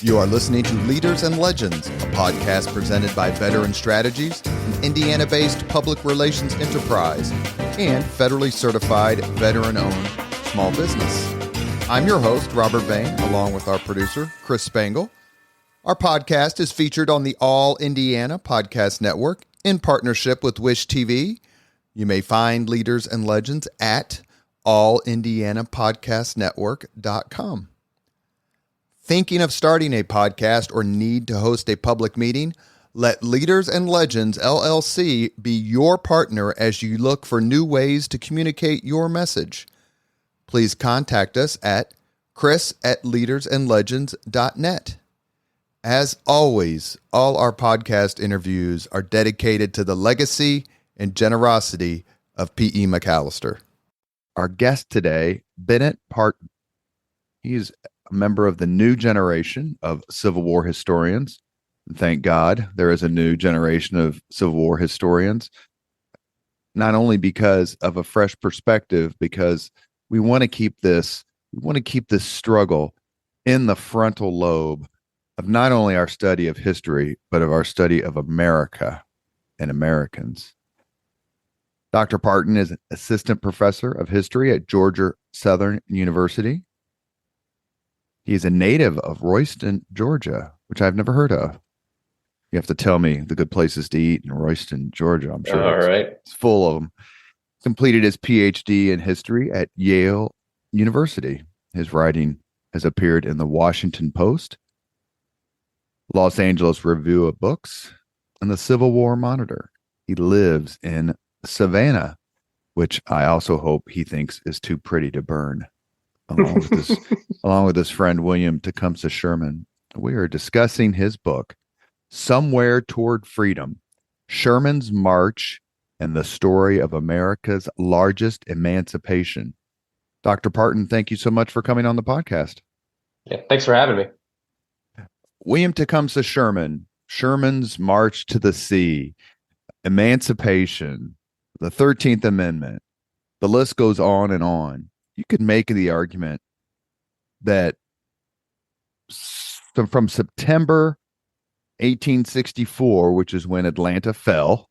You are listening to Leaders and Legends, a podcast presented by Veteran Strategies, an Indiana-based public relations enterprise, and federally certified veteran-owned small business. I'm your host, Robert Bain, along with our producer, Chris Spangle. Our podcast is featured on the All Indiana Podcast Network in partnership with Wish TV. You may find Leaders and Legends at allindianapodcastnetwork.com. Thinking of starting a podcast or need to host a public meeting? Let Leaders and Legends LLC be your partner as you look for new ways to communicate your message. Please contact us at chris@leadersandlegends.net. As always, all our podcast interviews are dedicated to the legacy and generosity of P.E. McAllister. Our guest today, Bennett Parten. He's a member of the new generation of Civil War historians. Thank God there is a new generation of Civil War historians, not only because of a fresh perspective, because we want to keep this struggle in the frontal lobe of not only our study of history, but of our study of America and Americans. Dr. Parten is an assistant professor of history at Georgia Southern University. He is a native of Royston, Georgia, which I've never heard of. You have to tell me the good places to eat in Royston, Georgia. I'm sure it's full of them. Completed his PhD in history at Yale University. His writing has appeared in the Washington Post, Los Angeles Review of Books, and the Civil War Monitor. He lives in Savannah, which I also hope he thinks is too pretty to burn. Along with his friend William Tecumseh Sherman, we are discussing his book, Somewhere Toward Freedom, Sherman's March and the Story of America's Largest Emancipation. Dr. Parten, thank you so much for coming on the podcast. Yeah, thanks for having me. William Tecumseh Sherman, Sherman's March to the Sea, Emancipation, the 13th Amendment, the list goes on and on. You could make the argument that from September 1864, which is when Atlanta fell,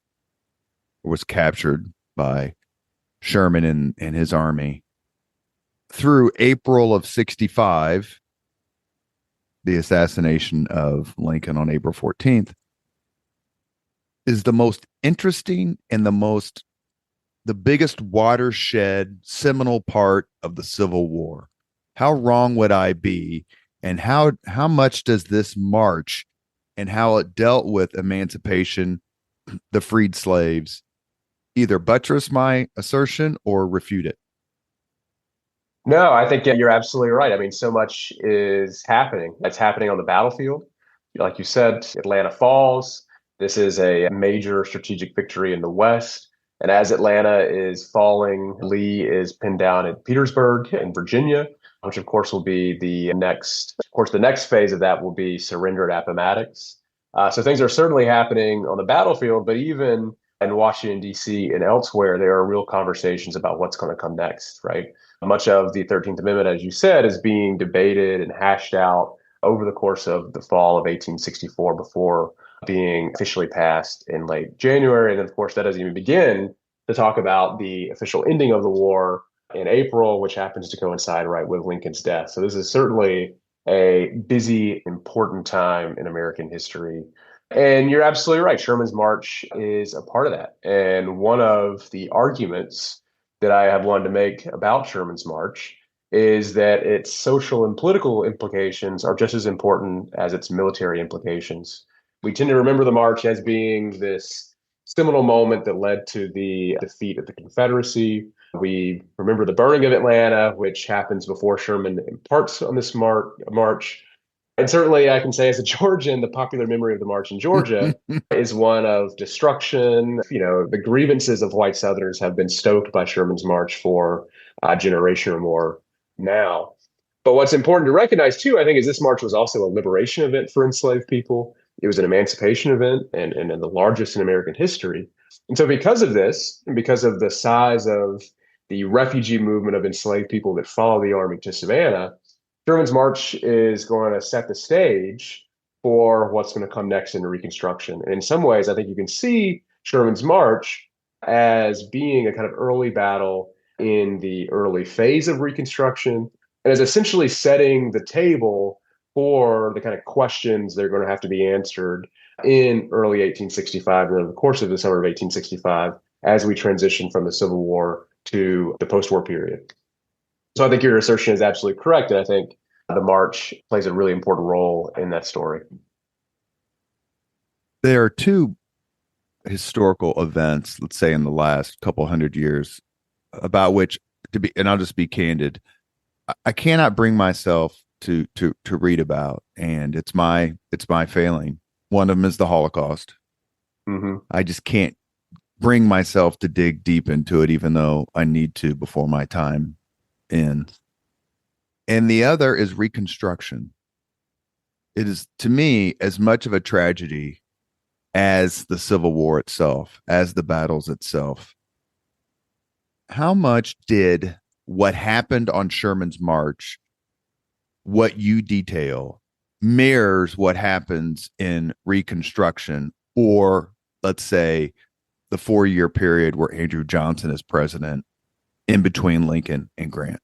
or was captured by Sherman and his army, through April of 65, the assassination of Lincoln on April 14th, is the most interesting and the biggest watershed, seminal part of the Civil War. How wrong would I be? And how much does this march and how it dealt with emancipation, the freed slaves, either buttress my assertion or refute it? No, I think you're absolutely right. I mean, so much is happening. That's happening on the battlefield. Like you said, Atlanta falls. This is a major strategic victory in the West. And as Atlanta is falling, Lee is pinned down at Petersburg in Virginia, which of course will be the next phase of that will be surrender at Appomattox. So things are certainly happening on the battlefield, but even in Washington, D.C. and elsewhere, there are real conversations about what's going to come next, right? Much of the 13th Amendment, as you said, is being debated and hashed out over the course of the fall of 1864 before being officially passed in late January. And then, of course, that doesn't even begin to talk about the official ending of the war in April, which happens to coincide right with Lincoln's death. So this is certainly a busy, important time in American history. And you're absolutely right. Sherman's March is a part of that. And one of the arguments that I have wanted to make about Sherman's March is that its social and political implications are just as important as its military implications. We tend to remember the march as being this seminal moment that led to the defeat of the Confederacy. We remember the burning of Atlanta, which happens before Sherman embarks on this march. And certainly I can say as a Georgian, the popular memory of the march in Georgia is one of destruction. You know, the grievances of white Southerners have been stoked by Sherman's march for a generation or more now. But what's important to recognize, too, I think, is this march was also a liberation event for enslaved people. It was an emancipation event and the largest in American history. And so because of this, and because of the size of the refugee movement of enslaved people that followed the army to Savannah, Sherman's March is going to set the stage for what's going to come next in Reconstruction. And in some ways, I think you can see Sherman's March as being a kind of early battle in the early phase of Reconstruction and as essentially setting the table for the kind of questions that are going to have to be answered in early 1865 and over the course of the summer of 1865 as we transition from the Civil War to the post-war period. So I think your assertion is absolutely correct. And I think the march plays a really important role in that story. There are two historical events, let's say in the last couple hundred years, about which and I'll just be candid, I cannot bring myself to read about, and it's my failing. One of them is the Holocaust. Mm-hmm. I just can't bring myself to dig deep into it, even though I need to before my time ends. And the other is Reconstruction. It is, to me, as much of a tragedy as the Civil War itself, as the battles itself. How much did what happened on Sherman's March, what you detail, mirrors what happens in Reconstruction, or let's say the 4-year period where Andrew Johnson is president in between Lincoln and Grant?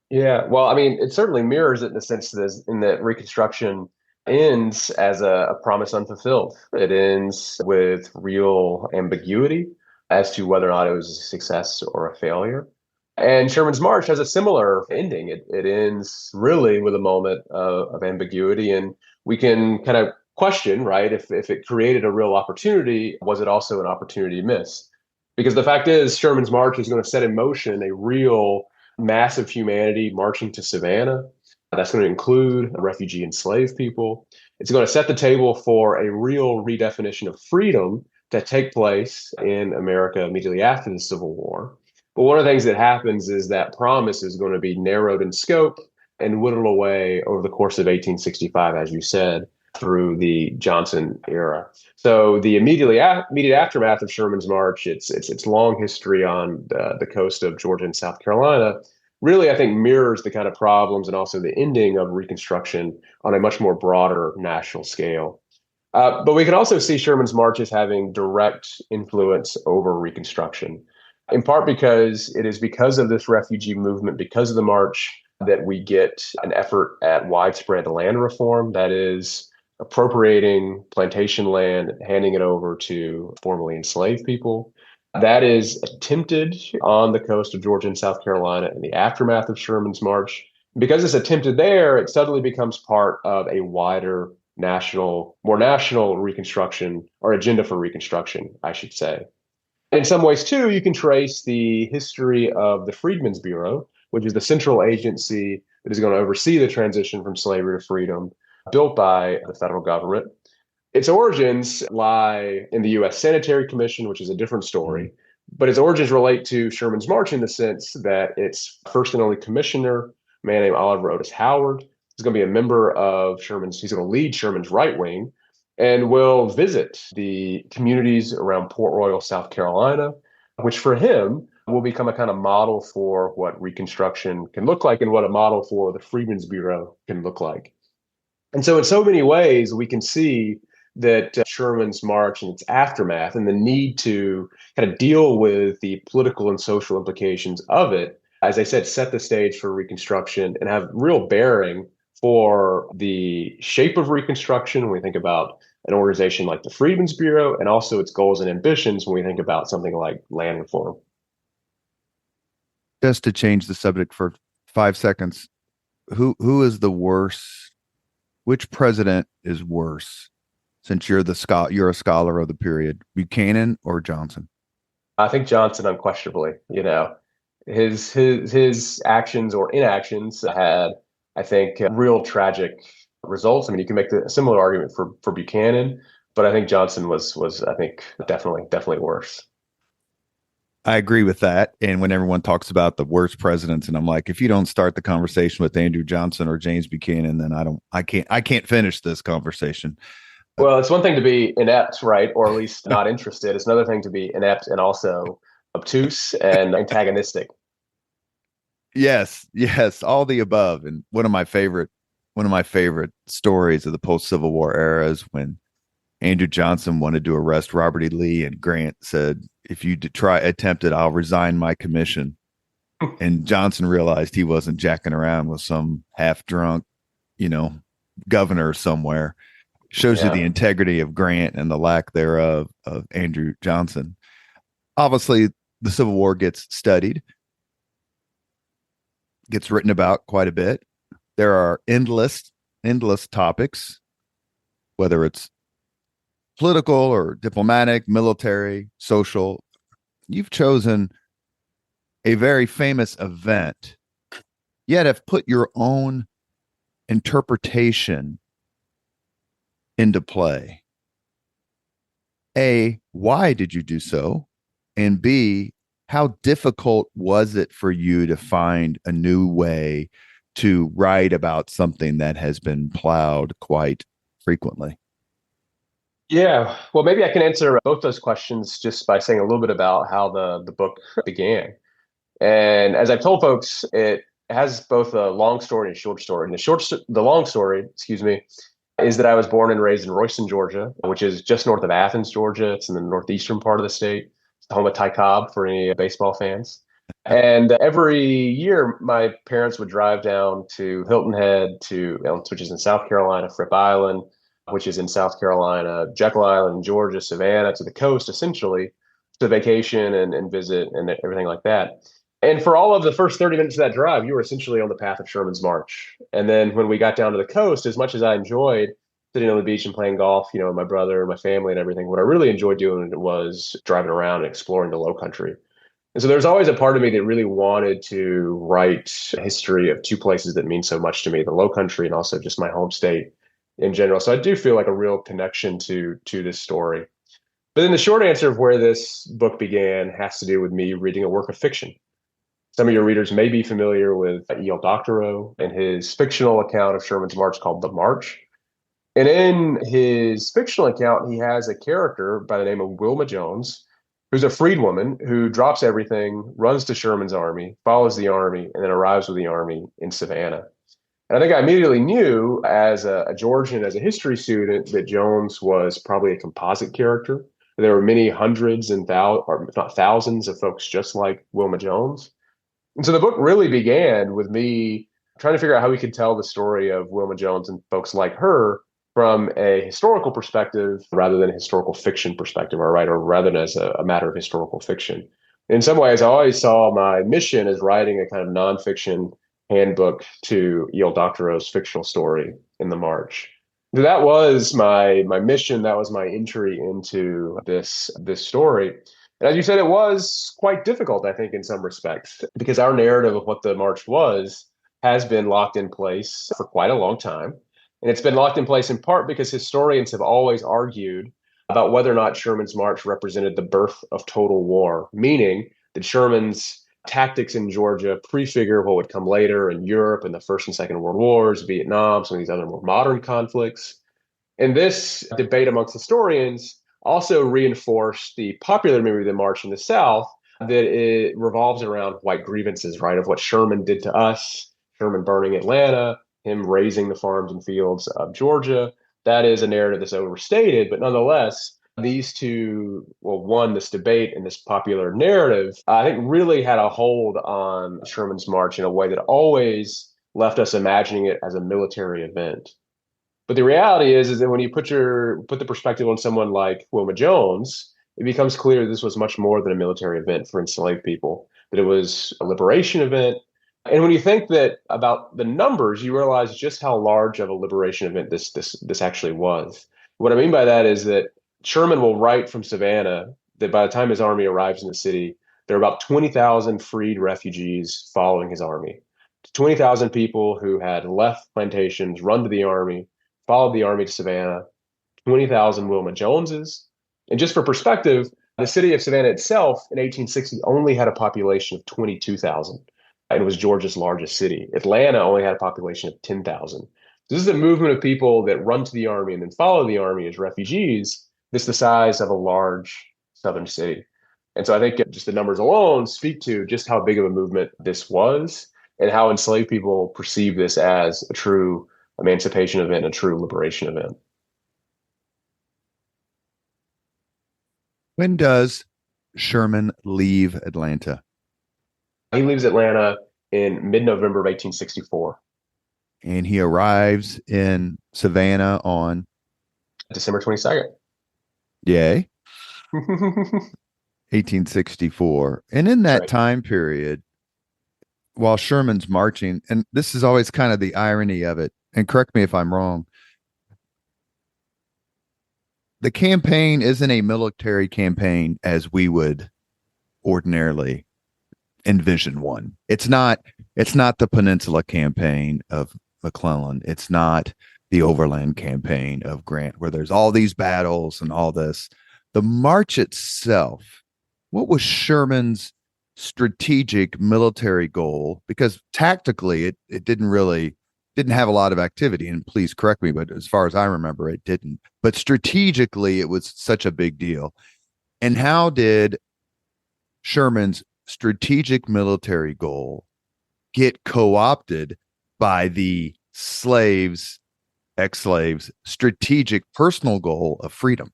Yeah, well, I mean, it certainly mirrors it in the sense that Reconstruction ends as a promise unfulfilled. It ends with real ambiguity as to whether or not it was a success or a failure. And Sherman's March has a similar ending. It ends really with a moment of ambiguity, and we can kind of question, right, if it created a real opportunity, was it also an opportunity missed? Because the fact is, Sherman's March is going to set in motion a real mass of humanity marching to Savannah. That's going to include refugee enslaved people. It's going to set the table for a real redefinition of freedom to take place in America immediately after the Civil War. But one of the things that happens is that promise is going to be narrowed in scope and whittled away over the course of 1865, as you said, through the Johnson era. So the immediate aftermath of Sherman's March, its long history on the coast of Georgia and South Carolina, really, I think, mirrors the kind of problems and also the ending of Reconstruction on a much more broader national scale. But we can also see Sherman's March as having direct influence over Reconstruction, in part because it is because of this refugee movement, because of the march, that we get an effort at widespread land reform, that is, appropriating plantation land, handing it over to formerly enslaved people. That is attempted on the coast of Georgia and South Carolina in the aftermath of Sherman's March. Because it's attempted there, it suddenly becomes part of a wider more national Reconstruction, or agenda for Reconstruction, I should say. In some ways, too, you can trace the history of the Freedmen's Bureau, which is the central agency that is going to oversee the transition from slavery to freedom, built by the federal government. Its origins lie in the U.S. Sanitary Commission, which is a different story, but its origins relate to Sherman's March in the sense that its first and only commissioner, a man named Oliver Otis Howard, is going to be a member of he's going to lead Sherman's right wing, and will visit the communities around Port Royal, South Carolina, which for him will become a kind of model for what Reconstruction can look like and what a model for the Freedmen's Bureau can look like. And so in so many ways, we can see that Sherman's March and its aftermath and the need to kind of deal with the political and social implications of it, as I said, set the stage for Reconstruction and have real bearing for the shape of Reconstruction when we think about an organization like the Freedmen's Bureau, and also its goals and ambitions when we think about something like land reform. Just to change the subject for 5 seconds, who is the worst? Which president is worse? Since you're a scholar of the period, Buchanan or Johnson? I think Johnson, unquestionably. His actions or inactions had, I think, real tragic results. I mean, you can make a similar argument for Buchanan, but I think Johnson was I think definitely worse. I agree with that. And when everyone talks about the worst presidents, and I'm like, if you don't start the conversation with Andrew Johnson or James Buchanan, then I can't finish this conversation. Well, it's one thing to be inept, right? Or at least not interested. It's another thing to be inept and also obtuse and antagonistic. Yes, all the above. And one of my favorite stories of the post-Civil War era is when Andrew Johnson wanted to arrest Robert E. Lee, and Grant said, "If you attempt it, I'll resign my commission." And Johnson realized he wasn't jacking around with some half-drunk, you know, governor somewhere. Shows you the Yeah. integrity of Grant and the lack thereof of Andrew Johnson. Obviously, the Civil War gets studied, gets written about quite a bit. There are endless topics, whether it's political or diplomatic, military, social. You've chosen a very famous event, yet have put your own interpretation into play. A, why did you do so? And B, how difficult was it for you to find a new way to write about something that has been plowed quite frequently? Yeah. Well, maybe I can answer both those questions just by saying a little bit about how the book began. And as I've told folks, it has both a long story and a short story. And the long story, excuse me, is that I was born and raised in Royston, Georgia, which is just north of Athens, Georgia. It's in the northeastern part of the state. It's the home of Ty Cobb for any baseball fans. And every year, my parents would drive down to Hilton Head, which is in South Carolina, Fripp Island, which is in South Carolina, Jekyll Island, Georgia, Savannah, to the coast, essentially, to vacation and visit and everything like that. And for all of the first 30 minutes of that drive, you were essentially on the path of Sherman's March. And then when we got down to the coast, as much as I enjoyed sitting on the beach and playing golf, with my brother, my family, and everything, what I really enjoyed doing was driving around and exploring the low country. And so there's always a part of me that really wanted to write a history of two places that mean so much to me, the low country and also just my home state in general. So I do feel like a real connection to this story. But then the short answer of where this book began has to do with me reading a work of fiction. Some of your readers may be familiar with E.L. Doctorow and his fictional account of Sherman's March called The March. And in his fictional account, he has a character by the name of Wilma Jones, who's a freedwoman who drops everything, runs to Sherman's army, follows the army, and then arrives with the army in Savannah. And I think I immediately knew as a Georgian, as a history student, that Jones was probably a composite character. There were many hundreds and or if not thousands of folks just like Wilma Jones. And so the book really began with me trying to figure out how we could tell the story of Wilma Jones and folks like her from a historical perspective rather than a historical fiction perspective, or rather than as a matter of historical fiction. In some ways, I always saw my mission as writing a kind of nonfiction handbook to E.L. Doctorow's fictional story in the March. That was my mission. That was my entry into this story. And as you said, it was quite difficult, I think, in some respects, because our narrative of what the march was has been locked in place for quite a long time. And it's been locked in place in part because historians have always argued about whether or not Sherman's march represented the birth of total war, meaning that Sherman's tactics in Georgia prefigure what would come later in Europe in the First and Second World Wars, Vietnam, some of these other more modern conflicts. And this debate amongst historians also reinforced the popular memory of the march in the South, that it revolves around white grievances, right? Of what Sherman did to us, Sherman burning Atlanta, him razing the farms and fields of Georgia. That is a narrative that's overstated, but nonetheless, these two, this debate and this popular narrative, I think really had a hold on Sherman's march in a way that always left us imagining it as a military event. But the reality is that when you put the perspective on someone like Wilma Jones, it becomes clear this was much more than a military event for enslaved people, that it was a liberation event. And when you think that about the numbers, you realize just how large of a liberation event this actually was. What I mean by that is that Sherman will write from Savannah that by the time his army arrives in the city, there are about 20,000 freed refugees following his army. 20,000 people who had left plantations, run to the army, followed the army to Savannah, 20,000 Wilma Joneses. And just for perspective, the city of Savannah itself in 1860 only had a population of 22,000. And it was Georgia's largest city. Atlanta only had a population of 10,000. This is a movement of people that run to the army and then follow the army as refugees. This is the size of a large southern city. And so I think just the numbers alone speak to just how big of a movement this was. and how enslaved people perceive this as a true emancipation event, a true liberation event. When does Sherman leave Atlanta? He leaves Atlanta in mid-November of 1864. And he arrives in Savannah on December 22nd. yay 1864. And in That's that right. time period, while Sherman's marching, and this is always kind of the irony of it, and correct me if I'm wrong, the campaign isn't a military campaign as we would ordinarily envision one. It's not the Peninsula campaign of McClellan. It's not the Overland campaign of Grant, where there's all these battles and all this. The march itself, what was Sherman's strategic military goal? Because tactically it didn't have a lot of activity, and please correct me, but as far as I remember, it didn't. But strategically, it was such a big deal. And how did Sherman's strategic military goal get co-opted by the ex-slaves strategic personal goal of freedom?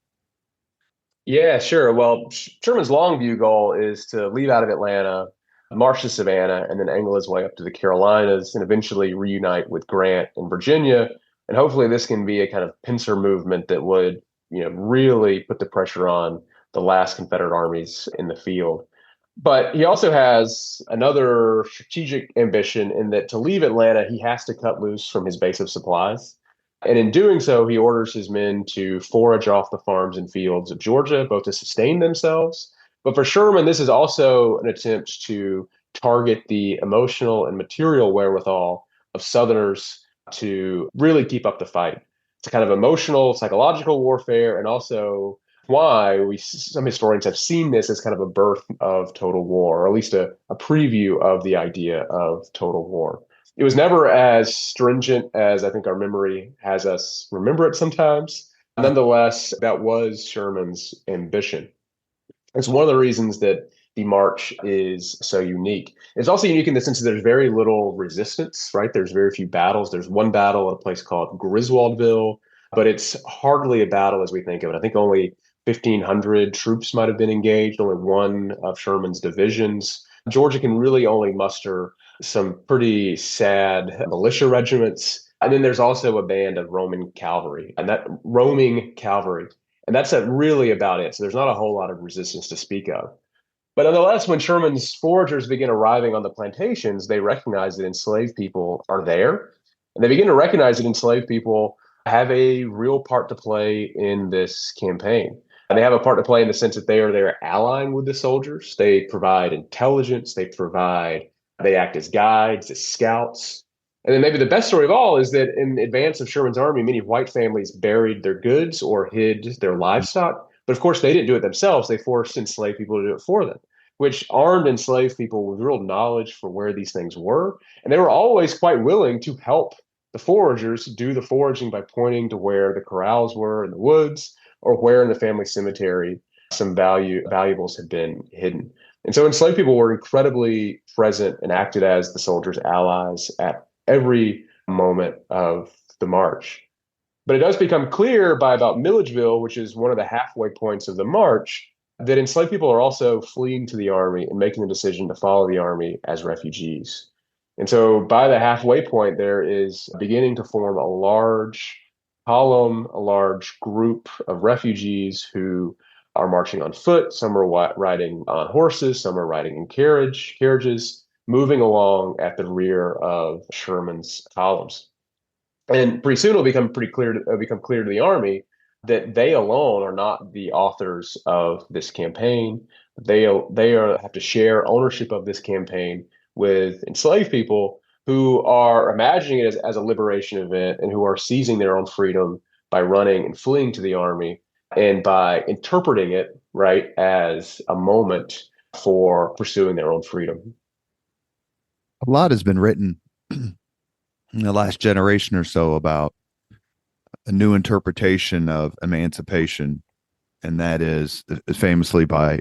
Yeah, sure. Well, Sherman's long view goal is to leave out of Atlanta, march to Savannah, and then angle his way up to the Carolinas and eventually reunite with Grant in Virginia. And hopefully this can be a kind of pincer movement that would, really put the pressure on the last Confederate armies in the field. But he also has another strategic ambition in that to leave Atlanta, he has to cut loose from his base of supplies. And in doing so, he orders his men to forage off the farms and fields of Georgia, both to sustain themselves. But for Sherman, this is also an attempt to target the emotional and material wherewithal of Southerners to really keep up the fight. It's a kind of emotional, psychological warfare, and also why some historians have seen this as kind of a birth of total war, or at least a preview of the idea of total war. It was never as stringent as I think our memory has us remember it sometimes. Nonetheless, that was Sherman's ambition. It's one of the reasons that the march is so unique. It's also unique in the sense that there's very little resistance, right? There's very few battles. There's one battle at a place called Griswoldville, but it's hardly a battle as we think of it. I think only 1,500 troops might have been engaged, only one of Sherman's divisions. Georgia can really only muster some pretty sad militia regiments. And then there's also a band of Roman cavalry, and that roaming cavalry. And that's really about it. So there's not a whole lot of resistance to speak of. But nonetheless, when Sherman's foragers begin arriving on the plantations, they recognize that enslaved people are there. And they begin to recognize that enslaved people have a real part to play in this campaign. And they have a part to play in the sense that they are there allying with the soldiers. They provide intelligence, they act as guides, as scouts. And then maybe the best story of all is that in advance of Sherman's army, many white families buried their goods or hid their livestock. But of course, they didn't do it themselves. They forced enslaved people to do it for them, which armed enslaved people with real knowledge for where these things were. And they were always quite willing to help the foragers do the foraging by pointing to where the corrals were in the woods or where in the family cemetery some valuables had been hidden. And so enslaved people were incredibly present and acted as the soldiers' allies at every moment of the march. But it does become clear by about Milledgeville, which is one of the halfway points of the march, that enslaved people are also fleeing to the army and making the decision to follow the army as refugees. And so by the halfway point, there is beginning to form a large column, a large group of refugees who are marching on foot. Some are riding on horses, some are riding in carriages, moving along at the rear of Sherman's columns. And pretty soon it'll become clear to the army that they alone are not the authors of this campaign. Have to share ownership of this campaign with enslaved people who are imagining it as a liberation event and who are seizing their own freedom by running and fleeing to the army and by interpreting it, right, as a moment for pursuing their own freedom. A lot has been written in the last generation or so about a new interpretation of emancipation and that is famously by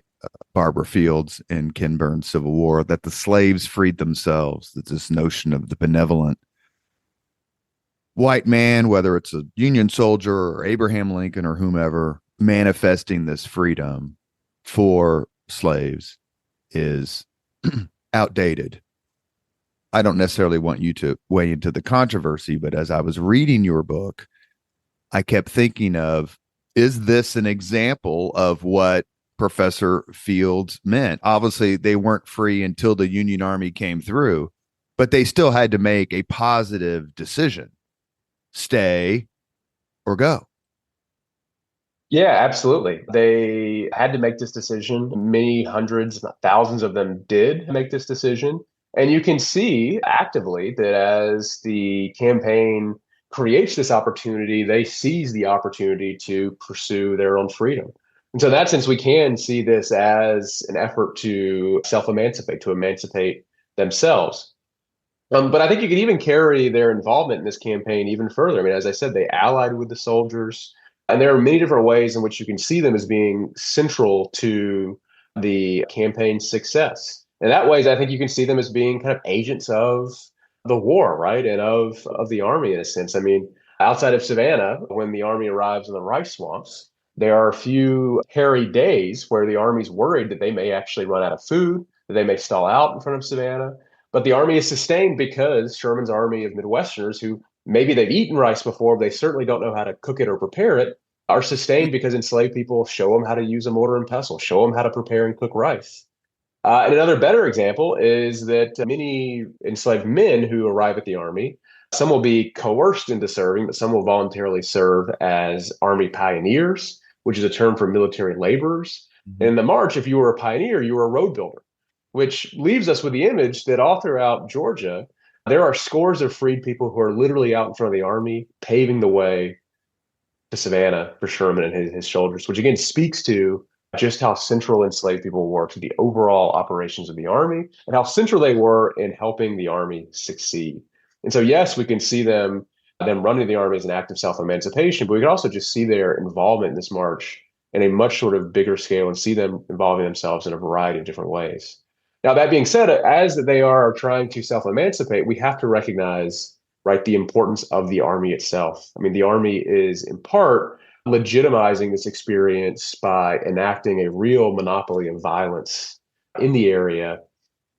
Barbara Fields in Ken Burns' Civil War, that the slaves freed themselves. That this notion of the benevolent white man, whether it's a Union soldier or Abraham Lincoln or whomever, manifesting this freedom for slaves is outdated. I don't necessarily want you to weigh into the controversy, but as I was reading your book, I kept thinking of, is this an example of what Professor Fields meant? Obviously, they weren't free until the Union Army came through, but they still had to make a positive decision: stay or go. Yeah, absolutely. They had to make this decision. Many hundreds, if not thousands of them did make this decision. And you can see actively that as the campaign creates this opportunity, they seize the opportunity to pursue their own freedom. And so, in that sense, we can see this as an effort to self emancipate, to emancipate themselves. But I think you could even carry their involvement in this campaign even further. I mean, as I said, they allied with the soldiers, and there are many different ways in which you can see them as being central to the campaign's success. In that ways, I think you can see them as being kind of agents of the war, right, and of the army in a sense. I mean, outside of Savannah, when the army arrives in the rice swamps, there are a few hairy days where the army's worried that they may actually run out of food, that they may stall out in front of Savannah. But the army is sustained because Sherman's army of Midwesterners, who maybe they've eaten rice before, but they certainly don't know how to cook it or prepare it, are sustained because enslaved people show them how to use a mortar and pestle, show them how to prepare and cook rice. And another better example is that many enslaved men who arrive at the army, some will be coerced into serving, but some will voluntarily serve as army pioneers, which is a term for military laborers. Mm-hmm. And in the March, if you were a pioneer, you were a road builder, which leaves us with the image that all throughout Georgia, there are scores of freed people who are literally out in front of the army, paving the way to Savannah for Sherman and his soldiers, which again speaks to just how central enslaved people were to the overall operations of the army and how central they were in helping the army succeed. And so, yes, we can see them running the army as an act of self-emancipation, but we can also just see their involvement in this march in a much sort of bigger scale and see them involving themselves in a variety of different ways. Now, that being said, as they are trying to self-emancipate, we have to recognize, right, the importance of the army itself. I mean, the army is in part legitimizing this experience by enacting a real monopoly of violence in the area.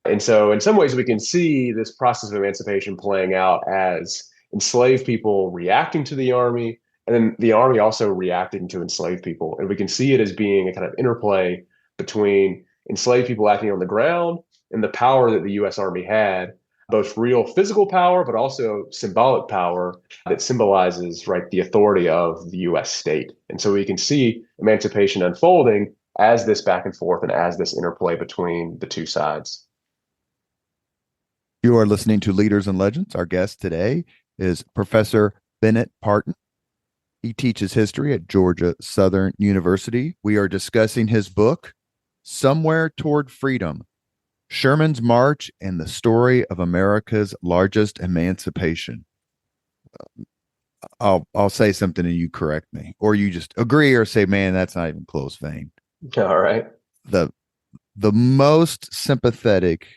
And so, in some ways, we can see this process of emancipation playing out as enslaved people reacting to the army, and then the army also reacting to enslaved people. And we can see it as being a kind of interplay between enslaved people acting on the ground and the power that the U.S. Army had, both real physical power, but also symbolic power that symbolizes, right, the authority of the U.S. state. And so we can see emancipation unfolding as this back and forth and as this interplay between the two sides. You are listening to Leaders and Legends. Our guest today is Professor Bennett Parten. He teaches history at Georgia Southern University. We are discussing his book, Somewhere Toward Freedom: Sherman's March and the Story of America's Largest Emancipation. I'll say something and you correct me, or you just agree or say, man, that's not even close vein. All right. The most sympathetic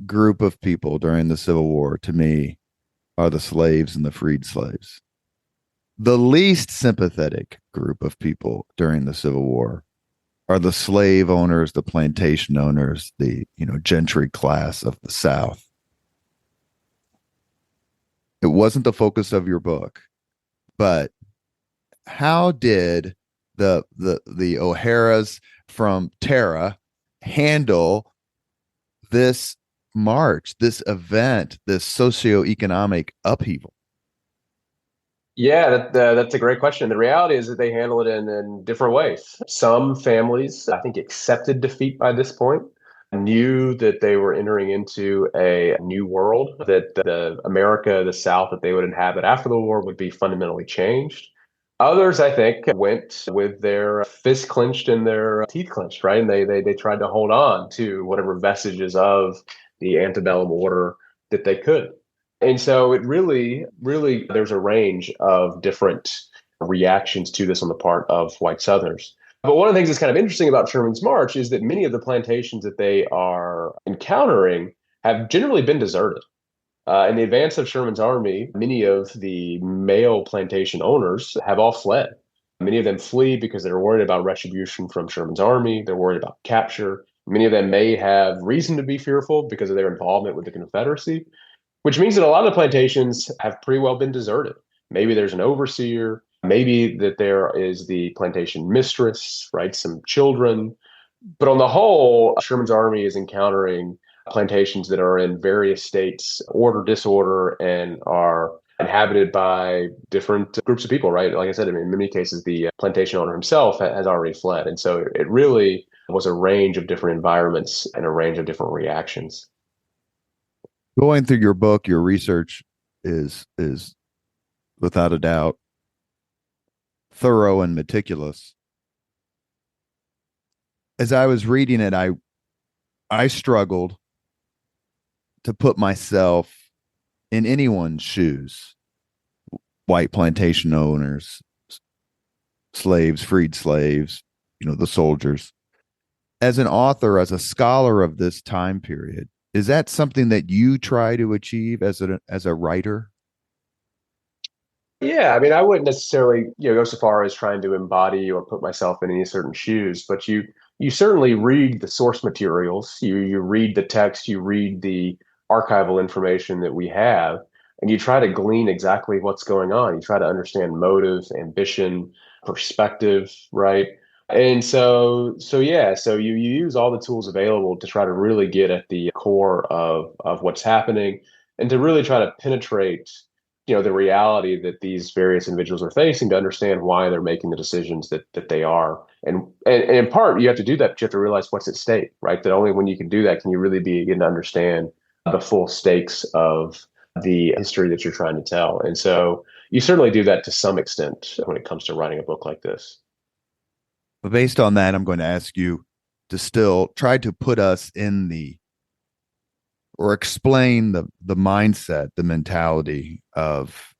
group of people during the Civil War to me are the slaves and the freed slaves. The least sympathetic group of people during the Civil War are the slave owners, the plantation owners, the gentry class of the South. It wasn't the focus of your book, but how did the O'Haras from Tara handle this march, this event, this socioeconomic upheaval? Yeah, that's a great question. The reality is that they handle it in different ways. Some families, I think, accepted defeat by this point, knew that they were entering into a new world, that the America, the South that they would inhabit after the war would be fundamentally changed. Others, I think, went with their fists clenched and their teeth clenched, right? And they tried to hold on to whatever vestiges of the antebellum order that they could. And so it really, there's a range of different reactions to this on the part of white Southerners. But one of the things that's kind of interesting about Sherman's march is that many of the plantations that they are encountering have generally been deserted. In the advance of Sherman's army, many of the male plantation owners have all fled. Many of them flee because they're worried about retribution from Sherman's army. They're worried about capture. Many of them may have reason to be fearful because of their involvement with the Confederacy, which means that a lot of the plantations have pretty well been deserted. Maybe there's an overseer. Maybe that there is the plantation mistress, right? Some children. But on the whole, Sherman's army is encountering plantations that are in various states, order, disorder, and are inhabited by different groups of people, right? Like I said, I mean, in many cases, the plantation owner himself has already fled. And so it really was a range of different environments and a range of different reactions. Going through your book, your research is without a doubt thorough and meticulous. As I was reading it, I struggled to put myself in anyone's shoes. White plantation owners, slaves, freed slaves, the soldiers. As an author, as a scholar of this time period, is that something that you try to achieve as a writer? Yeah, I mean, I wouldn't necessarily, go so far as trying to embody or put myself in any certain shoes, but you certainly read the source materials, you read the text, you read the archival information that we have, and you try to glean exactly what's going on. You try to understand motive, ambition, perspective, right? And so yeah, so you use all the tools available to try to really get at the core of what's happening and to really try to penetrate the reality that these various individuals are facing to understand why they're making the decisions that they are. And in part, you have to do that, but you have to realize what's at stake, right? That only when you can do that can you really begin to understand the full stakes of the history that you're trying to tell. And so you certainly do that to some extent when it comes to writing a book like this. But based on that, I'm going to ask you to still try to put us in or explain the mindset, the mentality of,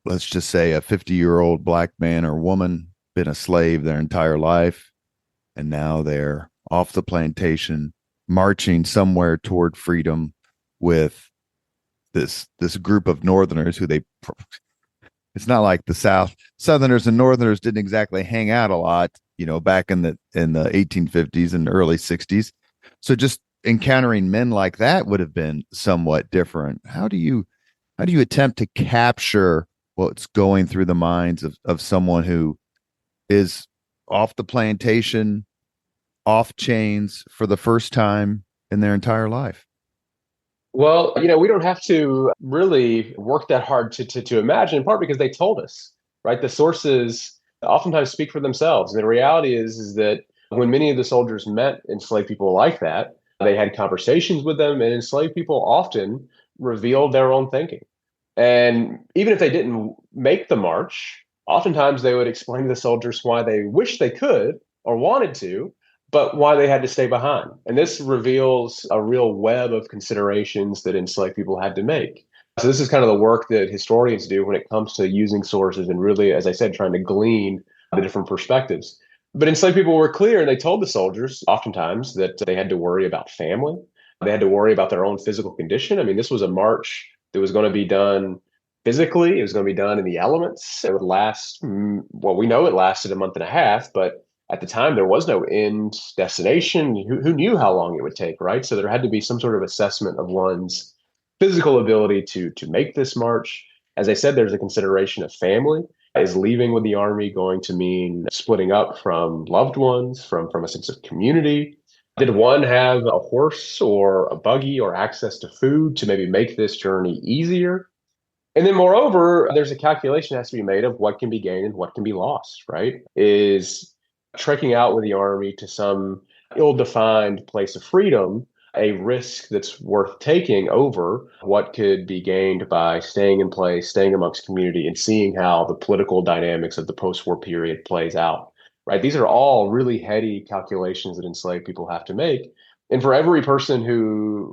let's just say, a 50-year-old black man or woman, been a slave their entire life, and now they're off the plantation, marching somewhere toward freedom with this group of Northerners who it's not like the Southerners and Northerners didn't exactly hang out a lot, back in the 1850s and early 60s. So just encountering men like that would have been somewhat different. How do you attempt to capture what's going through the minds of someone who is off the plantation, off chains for the first time in their entire life? Well, we don't have to really work that hard to imagine, in part because they told us, right? The sources oftentimes speak for themselves. And the reality is that when many of the soldiers met enslaved people like that, they had conversations with them, and enslaved people often revealed their own thinking. And even if they didn't make the march, oftentimes they would explain to the soldiers why they wish they could or wanted to, but why they had to stay behind. And this reveals a real web of considerations that enslaved people had to make. So this is kind of the work that historians do when it comes to using sources and really, as I said, trying to glean the different perspectives. But enslaved people were clear, and they told the soldiers oftentimes that they had to worry about family. They had to worry about their own physical condition. I mean, this was a march that was going to be done physically. It was going to be done in the elements. It would last, well, we know it lasted a month and a half, but at the time there was no end destination. Who knew how long it would take, right? So there had to be some sort of assessment of one's physical ability to make this march. As I said, there's a consideration of family. Is leaving with the army going to mean splitting up from loved ones, from a sense of community? Did one have a horse or a buggy or access to food to maybe make this journey easier? And then, moreover, there's a calculation that has to be made of what can be gained and what can be lost, right? Is trekking out with the army to some ill-defined place of freedom a risk that's worth taking over what could be gained by staying in place, staying amongst community, and seeing how the political dynamics of the post-war period plays out, right? These are all really heady calculations that enslaved people have to make. And for every person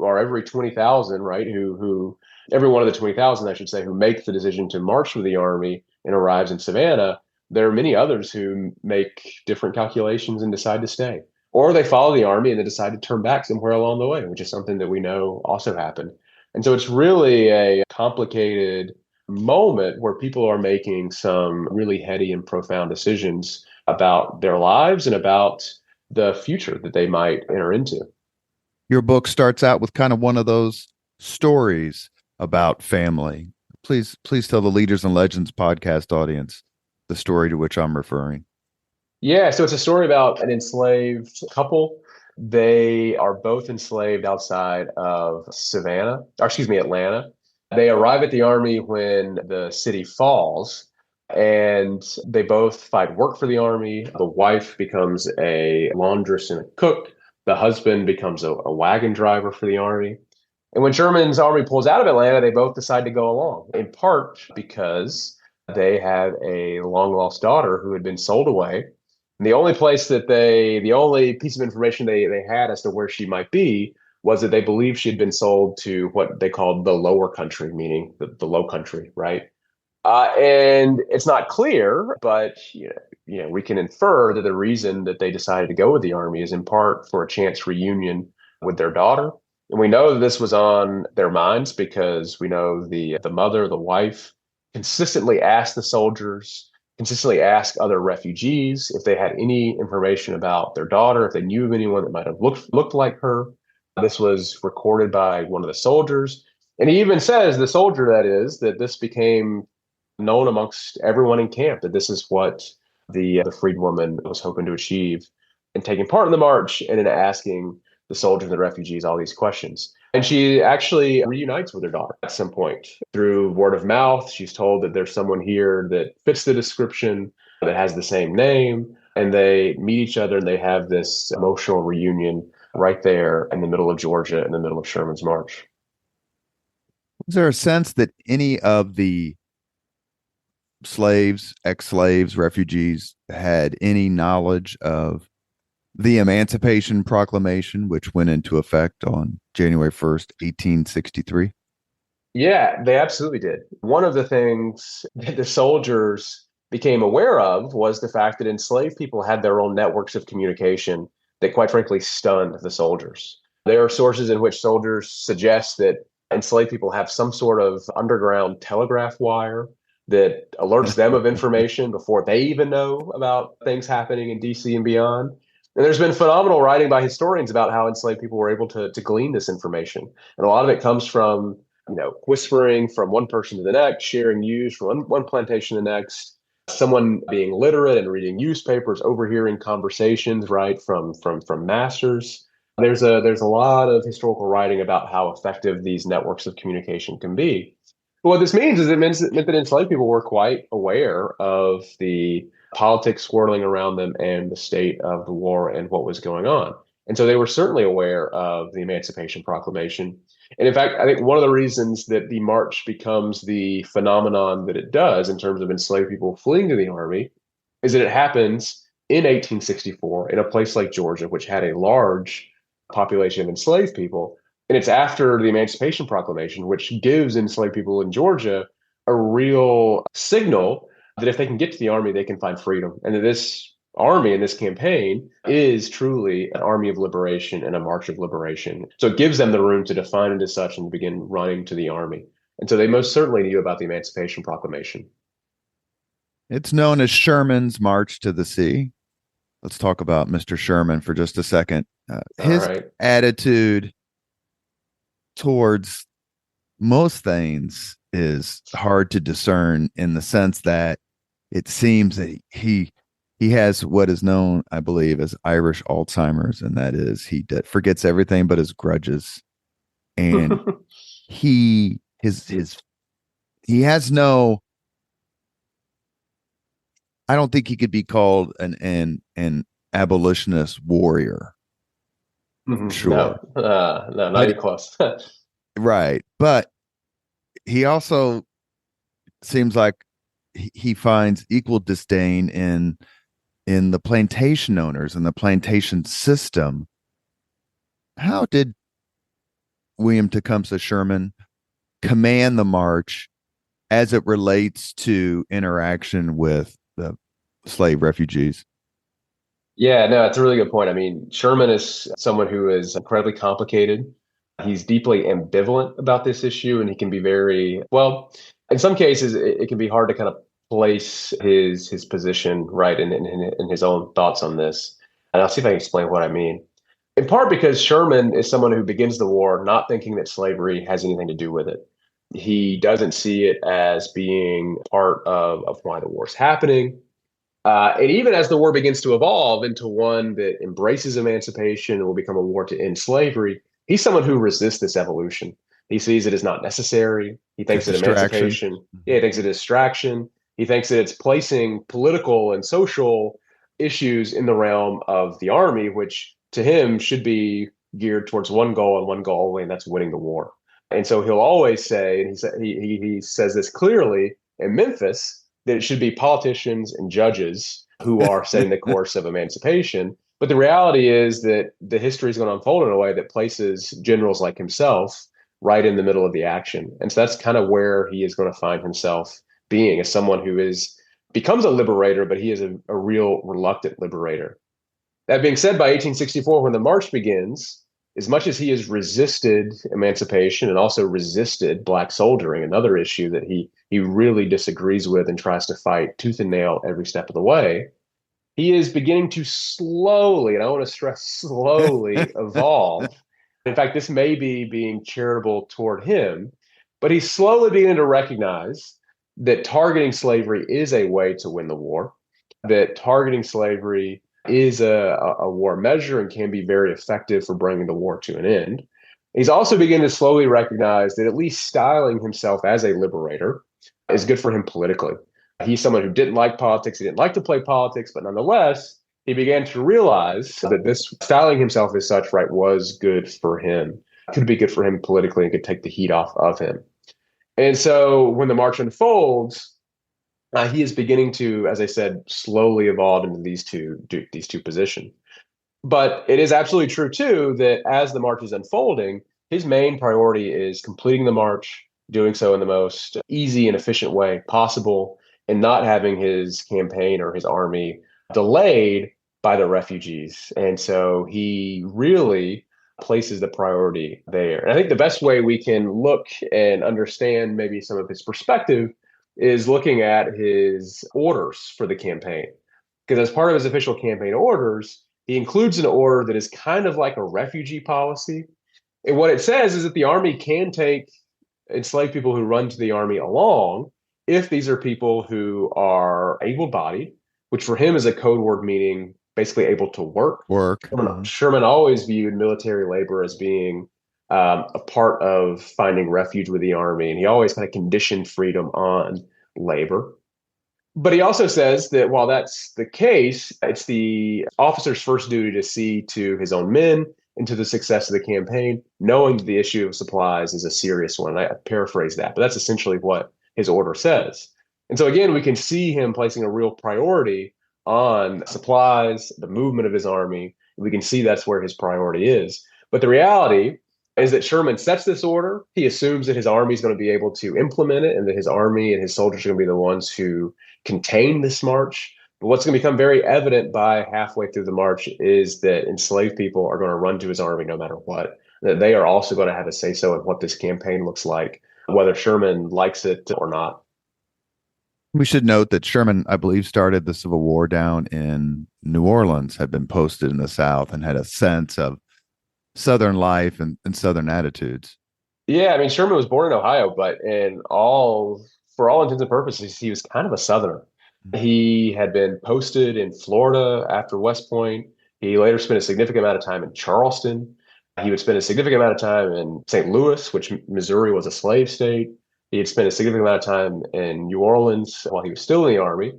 or every 20,000, right, who every one of the 20,000, I should say, who make the decision to march with the army and arrives in Savannah, there are many others who make different calculations and decide to stay. Or they follow the army and they decide to turn back somewhere along the way, which is something that we know also happened. And so it's really a complicated moment where people are making some really heady and profound decisions about their lives and about the future that they might enter into. Your book starts out with kind of one of those stories about family. Please tell the Leaders and Legends podcast audience the story to which I'm referring. Yeah, so it's a story about an enslaved couple. They are both enslaved outside of Atlanta. They arrive at the army when the city falls, and they both find work for the army. The wife becomes a laundress and a cook. The husband becomes a wagon driver for the army. And when Sherman's army pulls out of Atlanta, they both decide to go along, in part because they had a long lost daughter who had been sold away. And the only piece of information they had as to where she might be was that they believed she had been sold to what they called the lower country, meaning the low country, right? And it's not clear, but we can infer that the reason that they decided to go with the army is in part for a chance reunion with their daughter. And we know that this was on their minds because we know the mother, the wife, consistently asked the soldiers, consistently asked other refugees if they had any information about their daughter, if they knew of anyone that might have looked like her. This was recorded by one of the soldiers. And he even says, the soldier that is, that this became known amongst everyone in camp, that this is what the freed woman was hoping to achieve in taking part in the march and in asking the soldiers and the refugees all these questions. And she actually reunites with her daughter at some point through word of mouth. She's told that there's someone here that fits the description, that has the same name, and they meet each other and they have this emotional reunion right there in the middle of Georgia, in the middle of Sherman's march. Is there a sense that any of the slaves, ex-slaves, refugees had any knowledge of the Emancipation Proclamation, which went into effect on January 1st, 1863? Yeah, they absolutely did. One of the things that the soldiers became aware of was the fact that enslaved people had their own networks of communication that, quite frankly, stunned the soldiers. There are sources in which soldiers suggest that enslaved people have some sort of underground telegraph wire that alerts them of information before they even know about things happening in DC and beyond. And there's been phenomenal writing by historians about how enslaved people were able to glean this information. And a lot of it comes from, whispering from one person to the next, sharing news from one plantation to the next, someone being literate and reading newspapers, overhearing conversations, right, from masters. There's a lot of historical writing about how effective these networks of communication can be. But what this means is it meant that enslaved people were quite aware of the politics swirling around them and the state of the war and what was going on. And so they were certainly aware of the Emancipation Proclamation. And in fact, I think one of the reasons that the march becomes the phenomenon that it does in terms of enslaved people fleeing to the army is that it happens in 1864 in a place like Georgia, which had a large population of enslaved people. And it's after the Emancipation Proclamation, which gives enslaved people in Georgia a real signal that if they can get to the army, they can find freedom. And that this army and this campaign is truly an army of liberation and a march of liberation. So it gives them the room to define it as such and begin running to the army. And so they most certainly knew about the Emancipation Proclamation. It's known as Sherman's March to the Sea. Let's talk about Mr. Sherman for just a second. His attitude towards most things is hard to discern in the sense that it seems that he has what is known, I believe, as Irish Alzheimer's, and that is he forgets everything but his grudges, and he has no. I don't think he could be called an abolitionist warrior. Sure, no, not even close. Right, but he also seems like he finds equal disdain in the plantation owners and the plantation system. How did William Tecumseh Sherman command the march as it relates to interaction with the slave refugees? Yeah, no, it's a really good point. I mean, Sherman is someone who is incredibly complicated. He's deeply ambivalent about this issue, and he can be very, well, in some cases, it can be hard to kind of place his position right in his own thoughts on this. And I'll see if I can explain what I mean. In part because Sherman is someone who begins the war not thinking that slavery has anything to do with it. He doesn't see it as being part of why the war's happening. And even as the war begins to evolve into one that embraces emancipation and will become a war to end slavery, he's someone who resists this evolution. He sees it as not necessary. He It's a thinks that distraction. emancipation, yeah, he thinks it is distraction. He thinks that it's placing political and social issues in the realm of the army, which to him should be geared towards one goal and one goal only, and that's winning the war. And so he'll always say, and he says this clearly in Memphis, that it should be politicians and judges who are setting the course of emancipation. But the reality is that the history is going to unfold in a way that places generals like himself right in the middle of the action. And so that's kind of where he is going to find himself being, as someone who becomes a liberator, but he is a real reluctant liberator. That being said, by 1864, when the march begins, as much as he has resisted emancipation and also resisted black soldiering, another issue that he really disagrees with and tries to fight tooth and nail every step of the way, he is beginning to slowly, and I want to stress slowly, evolve. In fact, this may be being charitable toward him, but he's slowly beginning to recognize that targeting slavery is a way to win the war, that targeting slavery is a war measure and can be very effective for bringing the war to an end. He's also beginning to slowly recognize that at least styling himself as a liberator is good for him politically. He's someone who didn't like politics. He didn't like to play politics, but nonetheless, he began to realize that this styling himself as such, right, was good for him, could be good for him politically and could take the heat off of him. And so when the march unfolds, he is beginning to, as I said, slowly evolve into these two positions. But it is absolutely true too that as the march is unfolding, his main priority is completing the march, doing so in the most easy and efficient way possible, and not having his campaign or his army delayed by the refugees. And so he really places the priority there. And I think the best way we can look and understand maybe some of his perspective is looking at his orders for the campaign. Because as part of his official campaign orders, he includes an order that is kind of like a refugee policy. And what it says is that the army can take enslaved people who run to the army along if these are people who are able-bodied, which for him is a code word meaning basically able to work. Sherman always viewed military labor as being a part of finding refuge with the army, and he always kind of conditioned freedom on labor. But he also says that while that's the case, it's the officer's first duty to see to his own men and to the success of the campaign, knowing that the issue of supplies is a serious one. I paraphrase that, but that's essentially what his order says. And so again, we can see him placing a real priority on supplies, the movement of his army. We can see that's where his priority is. But the reality is that Sherman sets this order. He assumes that his army is going to be able to implement it and that his army and his soldiers are going to be the ones who contain this march. But what's going to become very evident by halfway through the march is that enslaved people are going to run to his army no matter what, that they are also going to have a say-so in what this campaign looks like, whether Sherman likes it or not. We should note that Sherman, I believe, started the Civil War down in New Orleans, had been posted in the South, and had a sense of Southern life and Southern attitudes. Yeah, I mean, Sherman was born in Ohio, but for all intents and purposes, he was kind of a Southerner. He had been posted in Florida after West Point. He later spent a significant amount of time in Charleston. He would spend a significant amount of time in St. Louis, which Missouri was a slave state. He had spent a significant amount of time in New Orleans while he was still in the Army.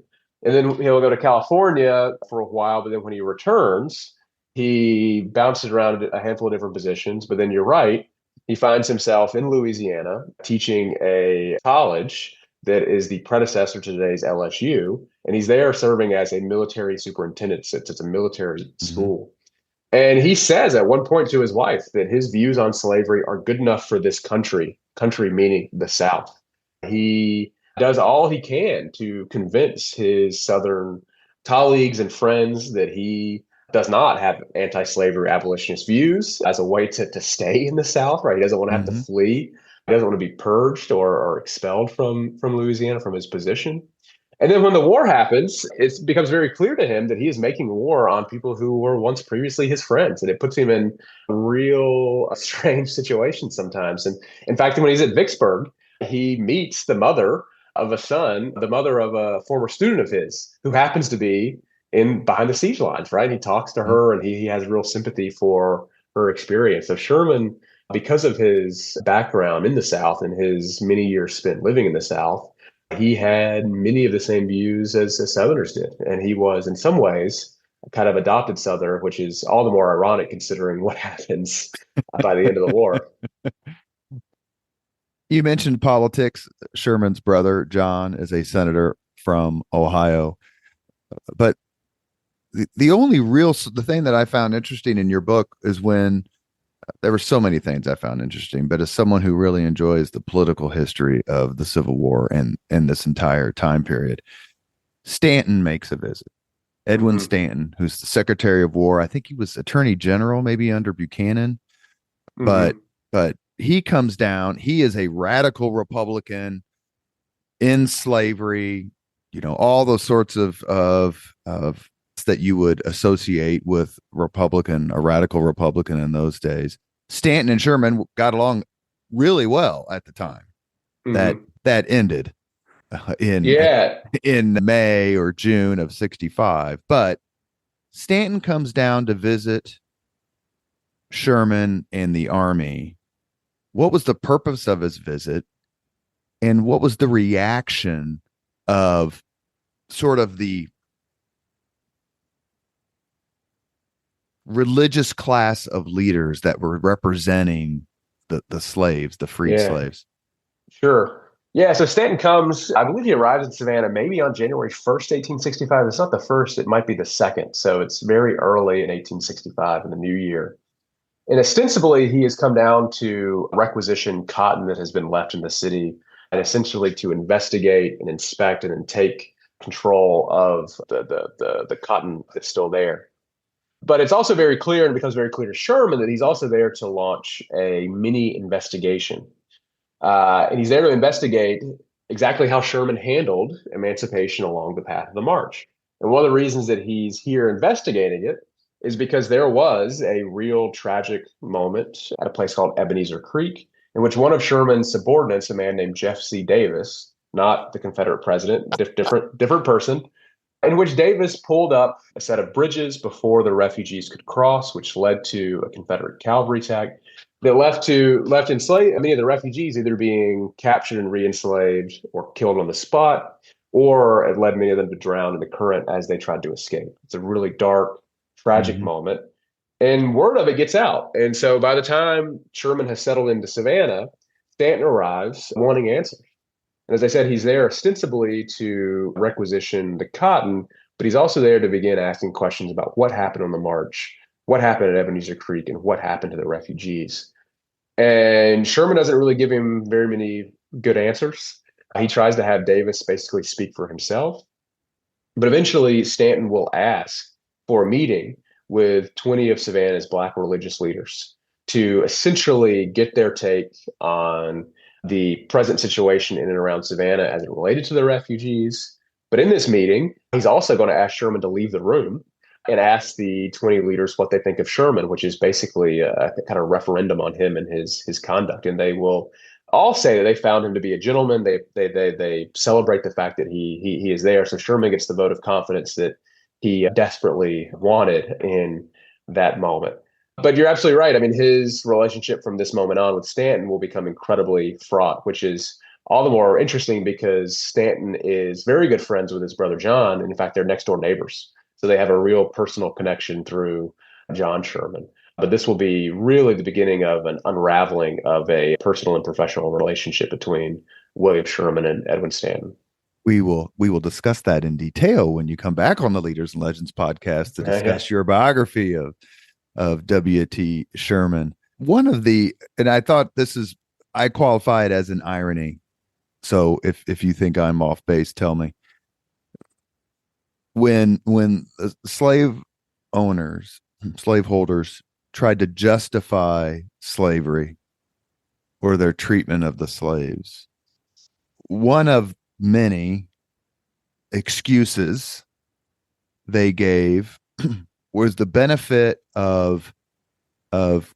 And then he'll go to California for a while, but then when he returns, he bounces around a handful of different positions. But then you're right, he finds himself in Louisiana teaching a college that is the predecessor to today's LSU. And he's there serving as a military superintendent. It's a military school. And he says at one point to his wife that his views on slavery are good enough for this country, country meaning the South. He does all he can to convince his Southern colleagues and friends that he does not have anti-slavery abolitionist views as a way to stay in the South, right? He doesn't want to have to Mm-hmm. flee. He doesn't want to be purged or expelled from Louisiana, from his position. And then when the war happens, it becomes very clear to him that he is making war on people who were once previously his friends. And it puts him in real strange situations sometimes. And in fact, when he's at Vicksburg, he meets the mother of a son, the mother of a former student of his, who happens to be in behind the siege lines, right? He talks to her and he has real sympathy for her experience. So Sherman, because of his background in the South and his many years spent living in the South, he had many of the same views as Southerners did. And he was, in some ways, a kind of adopted Southerner, which is all the more ironic considering what happens by the end of the war. You mentioned politics. Sherman's brother, John, is a senator from Ohio. But the only the thing that I found interesting in your book is when there were so many things I found interesting, but as someone who really enjoys the political history of the Civil War and this entire time period, Stanton makes a visit. Edwin Stanton, who's the Secretary of War. I think he was Attorney General, maybe under Buchanan, but he comes down. He is a radical Republican in slavery, all those sorts of that you would associate with a radical Republican in those days. Stanton and Sherman got along really well at the time. That ended in May or June of 1965. But Stanton comes down to visit Sherman and the Army. What was the purpose of his visit? And what was the reaction of sort of the religious class of leaders that were representing the slaves, the freed slaves? Sure. Yeah, so Stanton comes, I believe he arrives in Savannah maybe on January 1st, 1865. It's not the first, it might be the second. So it's very early in 1865 in the new year. And ostensibly, he has come down to requisition cotton that has been left in the city and essentially to investigate and inspect and then take control of the cotton that's still there. But it's also very clear, and it becomes very clear to Sherman, that he's also there to launch a mini investigation. And he's there to investigate exactly how Sherman handled emancipation along the path of the march. And one of the reasons that he's here investigating it is because there was a real tragic moment at a place called Ebenezer Creek, in which one of Sherman's subordinates, a man named Jeff C. Davis, not the Confederate president, different person, in which Davis pulled up a set of bridges before the refugees could cross, which led to a Confederate cavalry attack that left enslaved many of the refugees either being captured and re-enslaved or killed on the spot, or it led many of them to drown in the current as they tried to escape. It's a really dark, tragic moment. And word of it gets out. And so by the time Sherman has settled into Savannah, Stanton arrives wanting answers. And as I said, he's there ostensibly to requisition the cotton, but he's also there to begin asking questions about what happened on the march, what happened at Ebenezer Creek, and what happened to the refugees. And Sherman doesn't really give him very many good answers. He tries to have Davis basically speak for himself. But eventually, Stanton will ask for a meeting with 20 of Savannah's Black religious leaders to essentially get their take on the present situation in and around Savannah as it related to the refugees. But in this meeting, he's also going to ask Sherman to leave the room and ask the 20 leaders what they think of Sherman, which is basically a kind of referendum on him and his conduct. And they will all say that they found him to be a gentleman. They celebrate the fact that he is there. So Sherman gets the vote of confidence that he desperately wanted in that moment. But you're absolutely right. I mean, his relationship from this moment on with Stanton will become incredibly fraught, which is all the more interesting because Stanton is very good friends with his brother John. And in fact, they're next door neighbors. So they have a real personal connection through John Sherman. But this will be really the beginning of an unraveling of a personal and professional relationship between William Sherman and Edwin Stanton. We will discuss that in detail when you come back on the Leaders and Legends podcast to discuss your biography of W.T. Sherman. And I thought I qualify it as an irony. So if you think I'm off base, tell me. When slave owners, slaveholders tried to justify slavery or their treatment of the slaves, one of many excuses they gave was the benefit of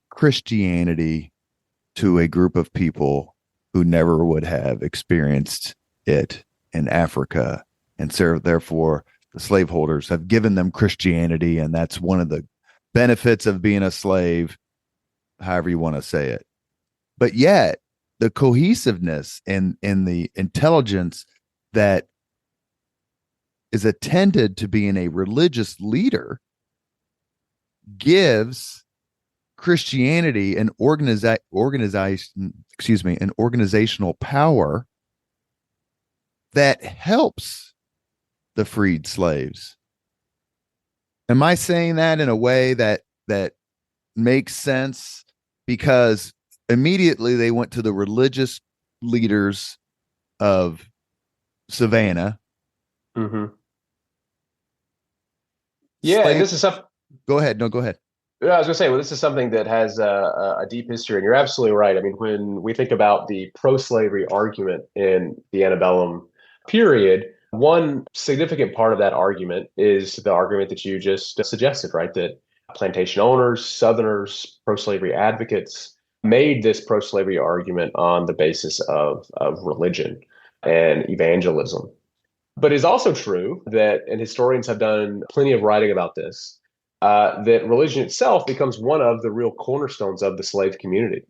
Christianity to a group of people who never would have experienced it in Africa. And so therefore the slaveholders have given them Christianity, and that's one of the benefits of being a slave, however you want to say it. But yet the cohesiveness and the intelligence that is attended to being a religious leader gives Christianity an organizational power that helps the freed slaves. Am I saying that in a way that makes sense? Because immediately they went to the religious leaders of Savannah. Mm-hmm. Yeah, and this is something. Go ahead. No, go ahead. I was going to say, well, this is something that has a deep history, and you're absolutely right. I mean, when we think about the pro-slavery argument in the antebellum period, one significant part of that argument is the argument that you just suggested, right? That plantation owners, Southerners, pro-slavery advocates made this pro-slavery argument on the basis of religion and evangelism. But it's also true that, and historians have done plenty of writing about this, that religion itself becomes one of the real cornerstones of the slave community,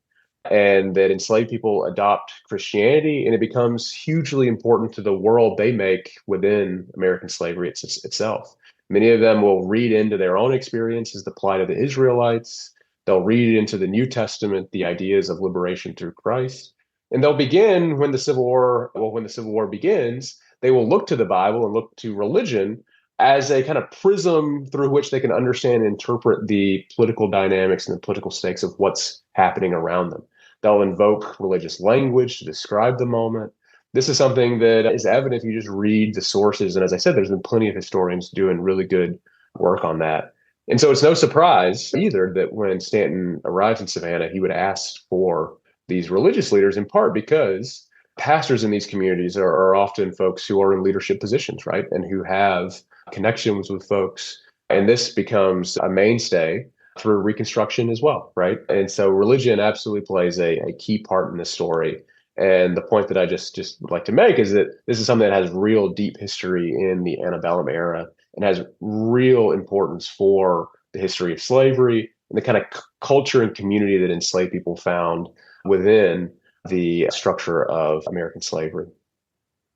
and that enslaved people adopt Christianity, and it becomes hugely important to the world they make within American slavery itself. Many of them will read into their own experiences the plight of the Israelites. They'll read into the New Testament the ideas of liberation through Christ, and they'll begin when the Civil War. Well, when the Civil War begins, they will look to the Bible and look to religion as a kind of prism through which they can understand and interpret the political dynamics and the political stakes of what's happening around them. They'll invoke religious language to describe the moment. This is something that is evident if you just read the sources. And as I said, there's been plenty of historians doing really good work on that. And so it's no surprise either that when Stanton arrives in Savannah, he would ask for these religious leaders, in part because pastors in these communities are often folks who are in leadership positions, right? And who have connections with folks. And this becomes a mainstay through Reconstruction as well, right? And so religion absolutely plays a key part in this story. And the point that I just would like to make is that this is something that has real deep history in the antebellum era and has real importance for the history of slavery and the kind of culture and community that enslaved people found within the structure of American slavery.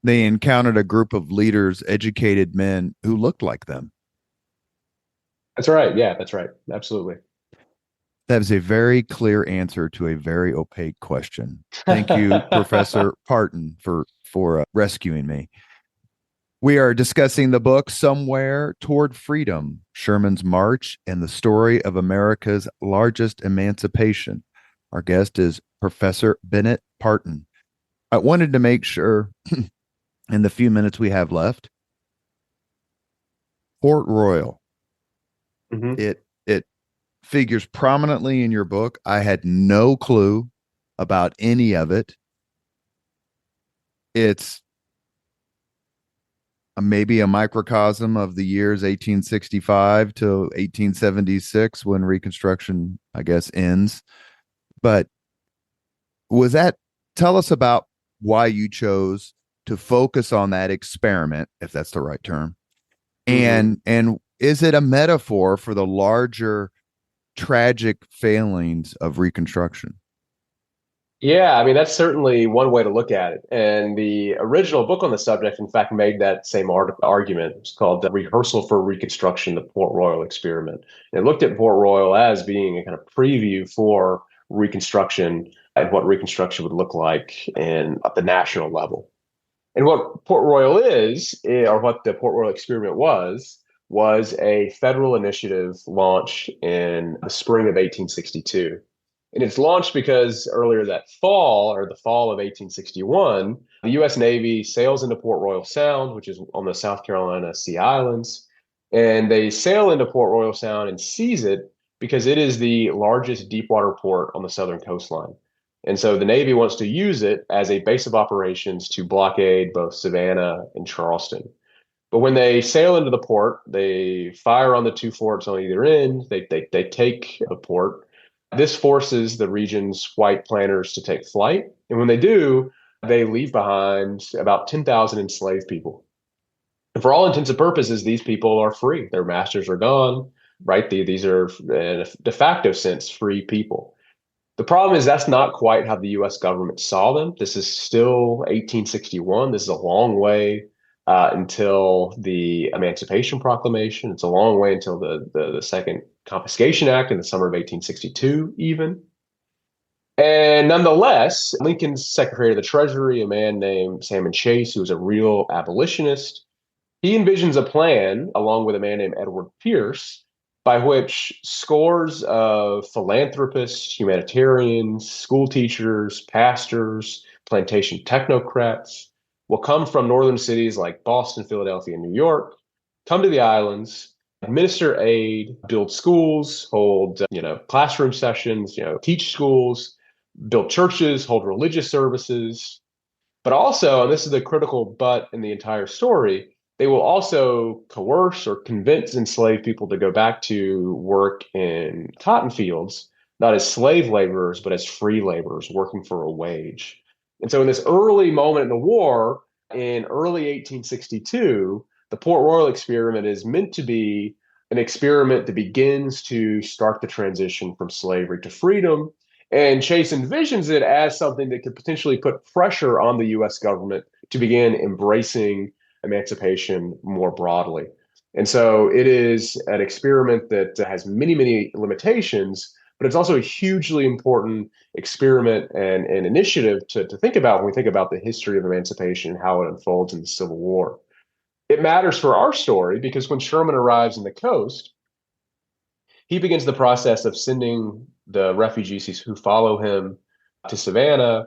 They encountered a group of leaders, educated men who looked like them. That's right. Yeah, that's right. Absolutely. That is a very clear answer to a very opaque question. Thank you, Professor Parten, for rescuing me. We are discussing the book Somewhere Toward Freedom, Sherman's March and the Story of America's Largest Emancipation. Our guest is Professor Bennett Parten. I wanted to make sure in the few minutes we have left, Port Royal. Mm-hmm. It figures prominently in your book. I had no clue about any of it. It's maybe a microcosm of the years 1865 to 1876 when Reconstruction, I guess, ends. But tell us about why you chose to focus on that experiment, if that's the right term. Mm-hmm. And is it a metaphor for the larger tragic failings of Reconstruction? Yeah, I mean, that's certainly one way to look at it. And the original book on the subject, in fact, made that same argument. It's called The Rehearsal for Reconstruction, the Port Royal Experiment. And it looked at Port Royal as being a kind of preview for Reconstruction and what Reconstruction would look like at the national level. And what Port Royal is, or what the Port Royal Experiment was a federal initiative launched in the spring of 1862. And it's launched because earlier that fall, or the fall of 1861, the U.S. Navy sails into Port Royal Sound, which is on the South Carolina Sea Islands. And they sail into Port Royal Sound and seize it because it is the largest deepwater port on the southern coastline. And so the Navy wants to use it as a base of operations to blockade both Savannah and Charleston. But when they sail into the port, they fire on the two forts on either end. They take the port. This forces the region's white planters to take flight. And when they do, they leave behind about 10,000 enslaved people. And for all intents and purposes, these people are free. Their masters are gone, right? These are, in a de facto sense, free people. The problem is that's not quite how the U.S. government saw them. This is still 1861. This is a long way until the Emancipation Proclamation. It's a long way until the Second Confiscation Act in the summer of 1862, even. And nonetheless, Lincoln's Secretary of the Treasury, a man named Salmon Chase, who was a real abolitionist, he envisions a plan, along with a man named Edward Pierce, by which scores of philanthropists, humanitarians, school teachers, pastors, plantation technocrats will come from northern cities like Boston, Philadelphia, and New York, come to the islands, administer aid, build schools, hold classroom sessions, teach schools, build churches, hold religious services. But also, and this is the critical but in the entire story, they will also coerce or convince enslaved people to go back to work in cotton fields, not as slave laborers, but as free laborers working for a wage. And so in this early moment in the war, in early 1862, the Port Royal experiment is meant to be an experiment that begins to start the transition from slavery to freedom. And Chase envisions it as something that could potentially put pressure on the U.S. government to begin embracing emancipation more broadly. And so it is an experiment that has many, many limitations, but it's also a hugely important experiment and initiative to think about when we think about the history of emancipation and how it unfolds in the Civil War. It matters for our story because when Sherman arrives in the coast, he begins the process of sending the refugees who follow him to Savannah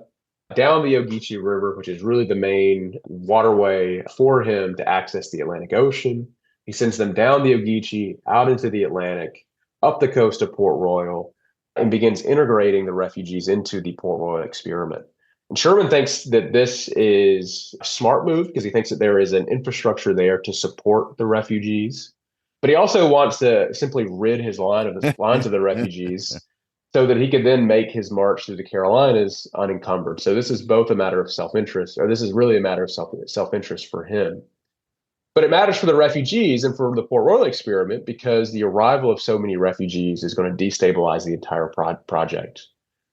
down the Ogeechee River, which is really the main waterway for him to access the Atlantic Ocean. He sends them down the Ogeechee, out into the Atlantic, up the coast of Port Royal, and begins integrating the refugees into the Port Royal experiment. And Sherman thinks that this is a smart move because he thinks that there is an infrastructure there to support the refugees. But he also wants to simply rid his lines of the refugees so that he could then make his march through the Carolinas unencumbered. So this is both a matter of self-interest, or this is really a matter of self-interest for him. But it matters for the refugees and for the Port Royal experiment because the arrival of so many refugees is going to destabilize the entire project.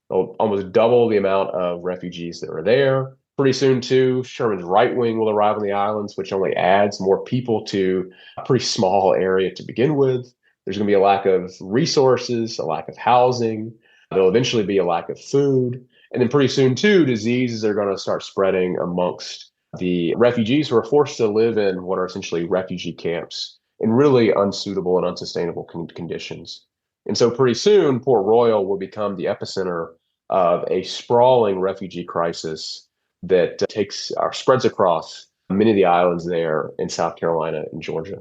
They'll almost double the amount of refugees that are there. Pretty soon, too, Sherman's right wing will arrive on the islands, which only adds more people to a pretty small area to begin with. There's going to be a lack of resources, a lack of housing. There'll eventually be a lack of food. And then pretty soon, too, diseases are going to start spreading amongst the refugees who are forced to live in what are essentially refugee camps in really unsuitable and unsustainable conditions. And so pretty soon, Port Royal will become the epicenter of a sprawling refugee crisis that takes or spreads across many of the islands there in South Carolina and Georgia.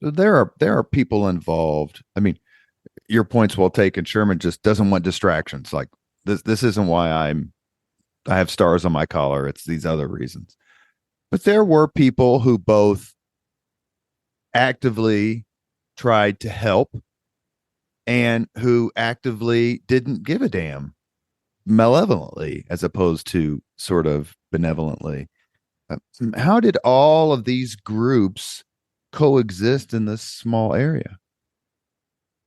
There are people involved. I mean, your point's well taken. Sherman just doesn't want distractions. Like this isn't why I have stars on my collar. It's these other reasons. But there were people who both actively tried to help and who actively didn't give a damn, malevolently as opposed to sort of benevolently. How did all of these groups coexist in this small area?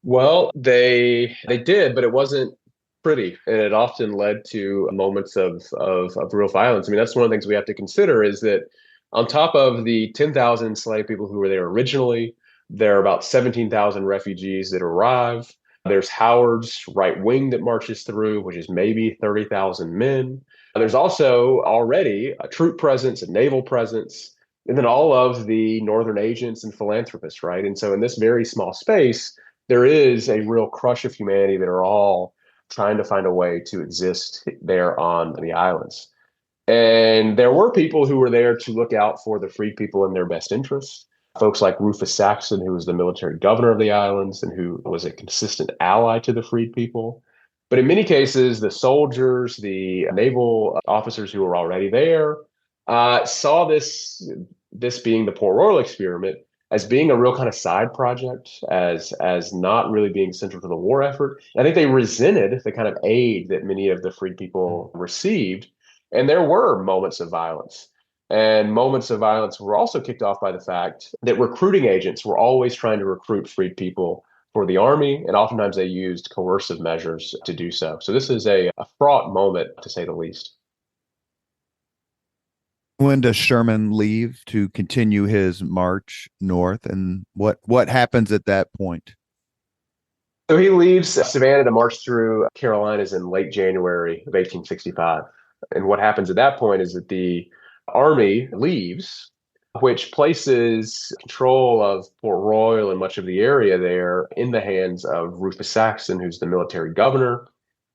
Well, they did, but it wasn't pretty, and it often led to moments of real violence. I mean, that's one of the things we have to consider is that on top of the 10,000 enslaved people who were there originally, there are about 17,000 refugees that arrive. There's Howard's right wing that marches through, which is maybe 30,000 men. There's also already a troop presence, a naval presence, and then all of the northern agents and philanthropists, right? And so in this very small space, there is a real crush of humanity that are all trying to find a way to exist there on the islands. And there were people who were there to look out for the freed people in their best interests. Folks like Rufus Saxon, who was the military governor of the islands and who was a consistent ally to the freed people. But in many cases, the soldiers, the naval officers who were already there, saw this being the Port Royal experiment as being a real kind of side project, as not really being central to the war effort. And I think they resented the kind of aid that many of the freed people received. And there were moments of violence. And moments of violence were also kicked off by the fact that recruiting agents were always trying to recruit freed people for the army, and oftentimes they used coercive measures to do so. So this is a fraught moment, to say the least. When does Sherman leave to continue his march north, and what happens at that point? So he leaves Savannah to march through Carolinas in late January of 1865. And what happens at that point is that the army leaves, which places control of Port Royal and much of the area there in the hands of Rufus Saxon, who's the military governor.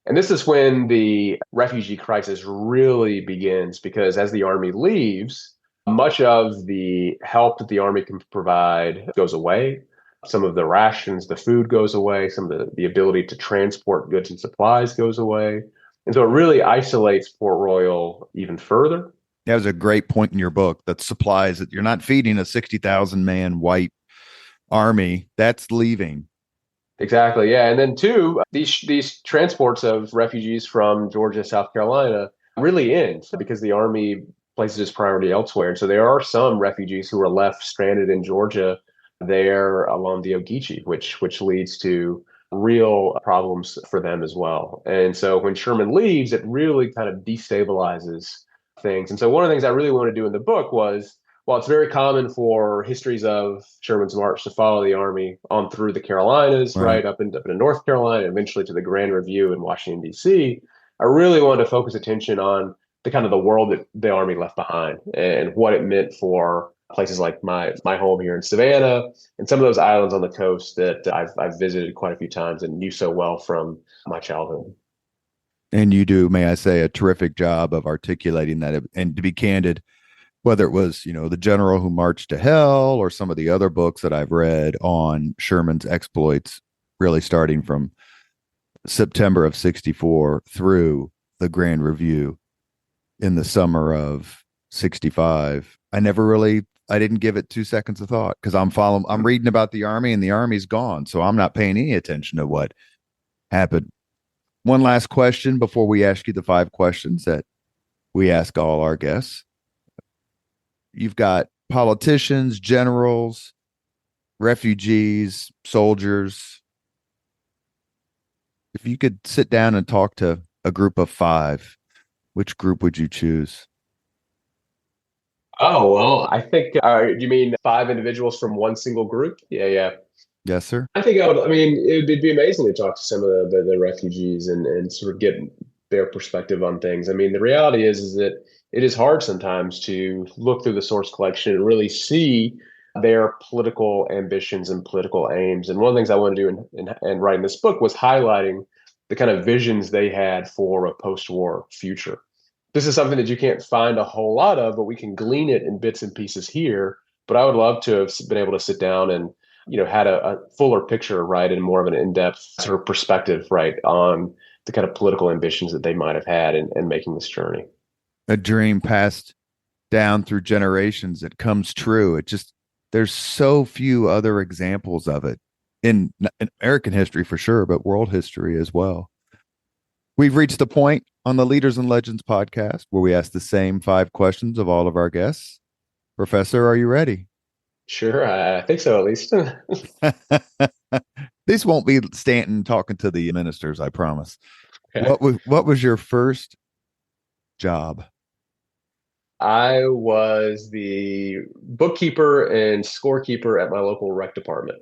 And this is when the refugee crisis really begins, because as the army leaves, much of the help that the army can provide goes away. Some of the rations, the food goes away. Some of the ability to transport goods and supplies goes away. And so it really isolates Port Royal even further. That was a great point in your book, that supplies, that you're not feeding a 60,000 man white army. That's leaving. Exactly. Yeah. And then two, these transports of refugees from Georgia, South Carolina really end because the army places its priority elsewhere. And so there are some refugees who are left stranded in Georgia there along the Ogeechee, which leads to real problems for them as well. And so when Sherman leaves, it really kind of destabilizes things. And so one of the things I really want to do in the book was, while it's very common for histories of Sherman's march to follow the army on through the Carolinas, right, up into North Carolina, and eventually to the Grand Review in Washington, D.C., I really wanted to focus attention on the kind of the world that the army left behind and what it meant for places like my home here in Savannah and some of those islands on the coast that I've visited quite a few times and knew so well from my childhood. And you do, may I say, a terrific job of articulating that. And to be candid, whether it was, the general who marched to hell or some of the other books that I've read on Sherman's exploits, really starting from September of 64 through the Grand Review in the summer of 65, I didn't give it 2 seconds of thought, because I'm reading about the army and the army's gone. So I'm not paying any attention to what happened. One last question before we ask you the 5 questions that we ask all our guests. You've got politicians, generals, refugees, soldiers. If you could sit down and talk to a group of 5, which group would you choose? Oh, well, I think, you mean 5 individuals from one single group? Yeah, yeah. Yes, sir. I think it'd be amazing to talk to some of the refugees and sort of get their perspective on things. I mean, the reality is that it is hard sometimes to look through the source collection and really see their political ambitions and political aims. And one of the things I want to do in writing this book was highlighting the kind of visions they had for a post-war future. This is something that you can't find a whole lot of, but we can glean it in bits and pieces here. But I would love to have been able to sit down and had a fuller picture, right, and more of an in-depth sort of perspective, right, on the kind of political ambitions that they might have had in making this journey. A dream passed down through generations that comes true. There's so few other examples of it in American history for sure, but world history as well. We've reached the point on the Leaders and Legends podcast where we ask the same 5 questions of all of our guests. Professor, are you ready? Sure, I think so, at least. This won't be Stanton talking to the ministers, I promise. Okay. What was your first job? I was the bookkeeper and scorekeeper at my local rec department.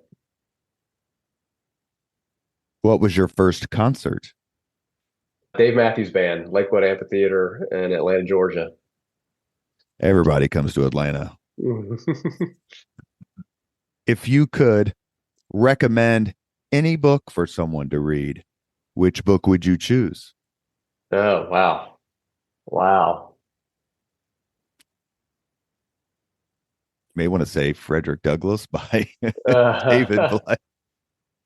What was your first concert? Dave Matthews Band, Lakewood Amphitheater in Atlanta, Georgia. Everybody comes to Atlanta. If you could recommend any book for someone to read, Which book would you choose? Oh, wow. Wow. You may want to say Frederick Douglass by David Uh, Blight.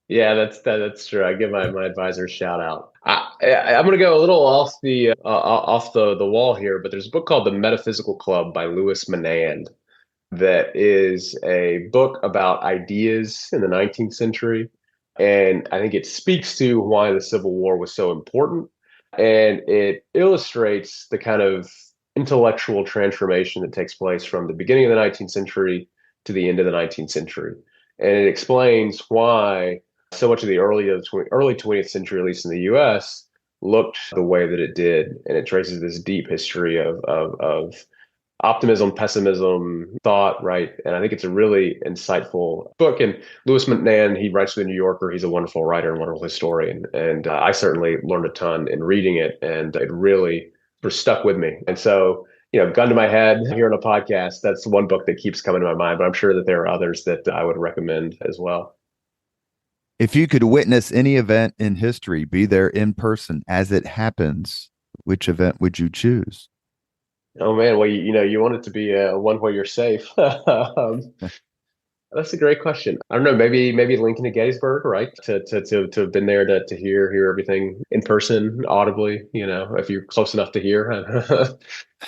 yeah, that's true. I give my advisor a shout out. I'm going to go a little off the wall here, but there's a book called The Metaphysical Club by Louis Menand that is a book about ideas in the 19th century. And I think it speaks to why the Civil War was so important. And it illustrates the kind of intellectual transformation that takes place from the beginning of the 19th century to the end of the 19th century. And it explains why so much of the early 20th century, at least in the US, looked the way that it did. And it traces this deep history of optimism, pessimism, thought, right? And I think it's a really insightful book. And Louis Mann, he writes for the New Yorker. He's a wonderful writer and wonderful historian. And I certainly learned a ton in reading it, and it really stuck with me. And so, gun to my head here on a podcast, that's one book that keeps coming to my mind. But I'm sure that there are others that I would recommend as well. If you could witness any event in history, be there in person as it happens, which event would you choose? Oh man, well, you want it to be one where you're safe. That's a great question. I don't know, maybe Lincoln to Gettysburg, right? To have been there to hear everything in person, audibly. If you're close enough to hear.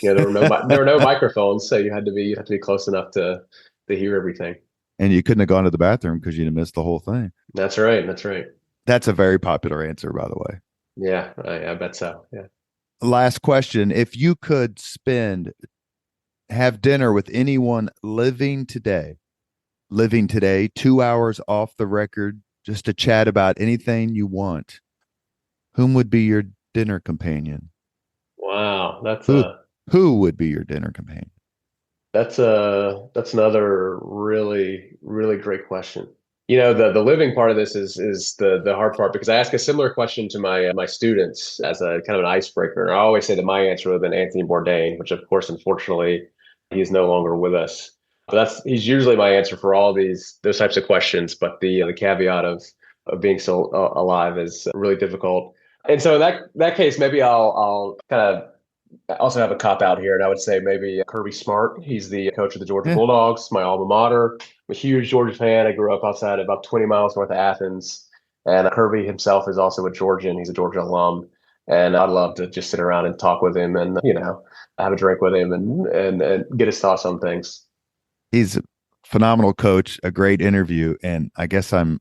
There were no microphones, so you had to be close enough to hear everything. And you couldn't have gone to the bathroom because you'd have missed the whole thing. That's right. That's right. That's a very popular answer, by the way. Yeah, I bet so. Yeah. Last question. If you could have dinner with anyone living today, 2 hours off the record, just to chat about anything you want, whom would be your dinner companion? Wow, Who would be your dinner companion? that's another really really great question. The living part of this is the hard part, because I ask a similar question to my students as a kind of an icebreaker. And I always say that my answer would have been Anthony Bourdain, which of course, unfortunately, he's no longer with us. But he's usually my answer for all those types of questions. But the caveat of being still alive is really difficult. And so in that case, maybe I'll kind of also have a cop out here, and I would say maybe Kirby Smart. He's the coach of the Georgia Yeah. Bulldogs, my alma mater. I'm a huge Georgia fan. I grew up outside about 20 miles north of Athens. And Kirby himself is also a Georgian. He's a Georgia alum. And I'd love to just sit around and talk with him and, have a drink with him and get his thoughts on things. He's a phenomenal coach, a great interview. And I guess I'm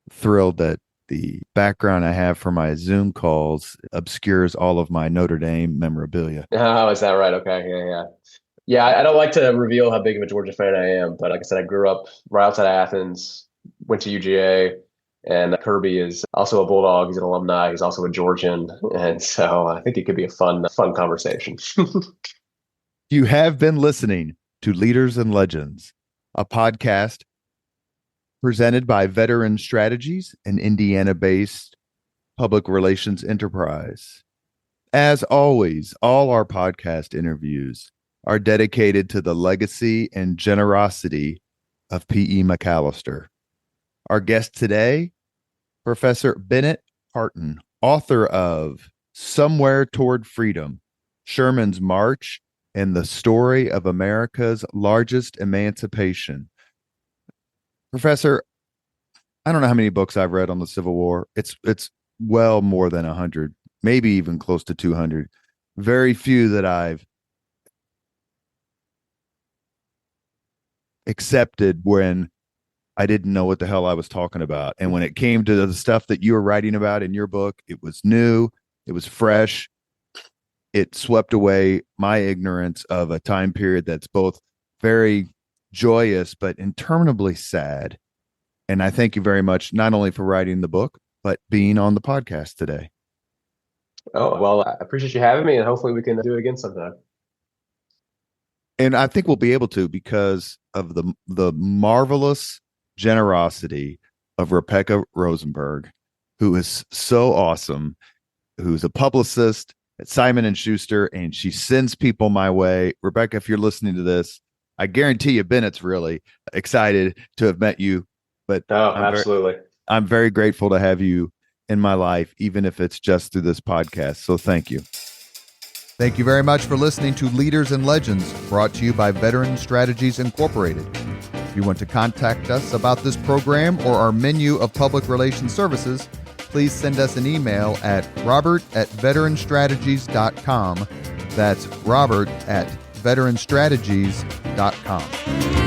thrilled that the background I have for my Zoom calls obscures all of my Notre Dame memorabilia. Oh, is that right? Okay. Yeah, yeah. Yeah, I don't like to reveal how big of a Georgia fan I am, but like I said, I grew up right outside of Athens, went to UGA, and Kirby is also a Bulldog. He's an alumni. He's also a Georgian, and so I think it could be a fun conversation. You have been listening to Leaders and Legends, a podcast presented by Veteran Strategies, an Indiana-based public relations enterprise. As always, all our podcast interviews are dedicated to the legacy and generosity of P.E. McAllister. Our guest today, Professor Bennett Parten, author of Somewhere Toward Freedom, Sherman's March and the Story of America's Largest Emancipation. Professor, I don't know how many books I've read on the Civil War. It's well more than 100, maybe even close to 200. Very few that I've accepted when I didn't know what the hell I was talking about. And when it came to the stuff that you were writing about in your book, it was new, it was fresh. It swept away my ignorance of a time period that's both very joyous but interminably sad. And I thank you very much, not only for writing the book, but being on the podcast today. Oh, well, I appreciate you having me, and hopefully we can do it again sometime. And I think we'll be able to, because of the marvelous generosity of Rebecca Rosenberg, who is so awesome, who's a publicist at Simon and Schuster, and she sends people my way. Rebecca, if you're listening to this, I guarantee you Bennett's really excited to have met you. But Oh, absolutely. I'm very grateful to have you in my life, even if it's just through this podcast. So thank you. Thank you very much for listening to Leaders and Legends, brought to you by Veteran Strategies Incorporated. If you want to contact us about this program or our menu of public relations services, please send us an email at robert@veteranstrategies.com. That's robert@veteranstrategies.com.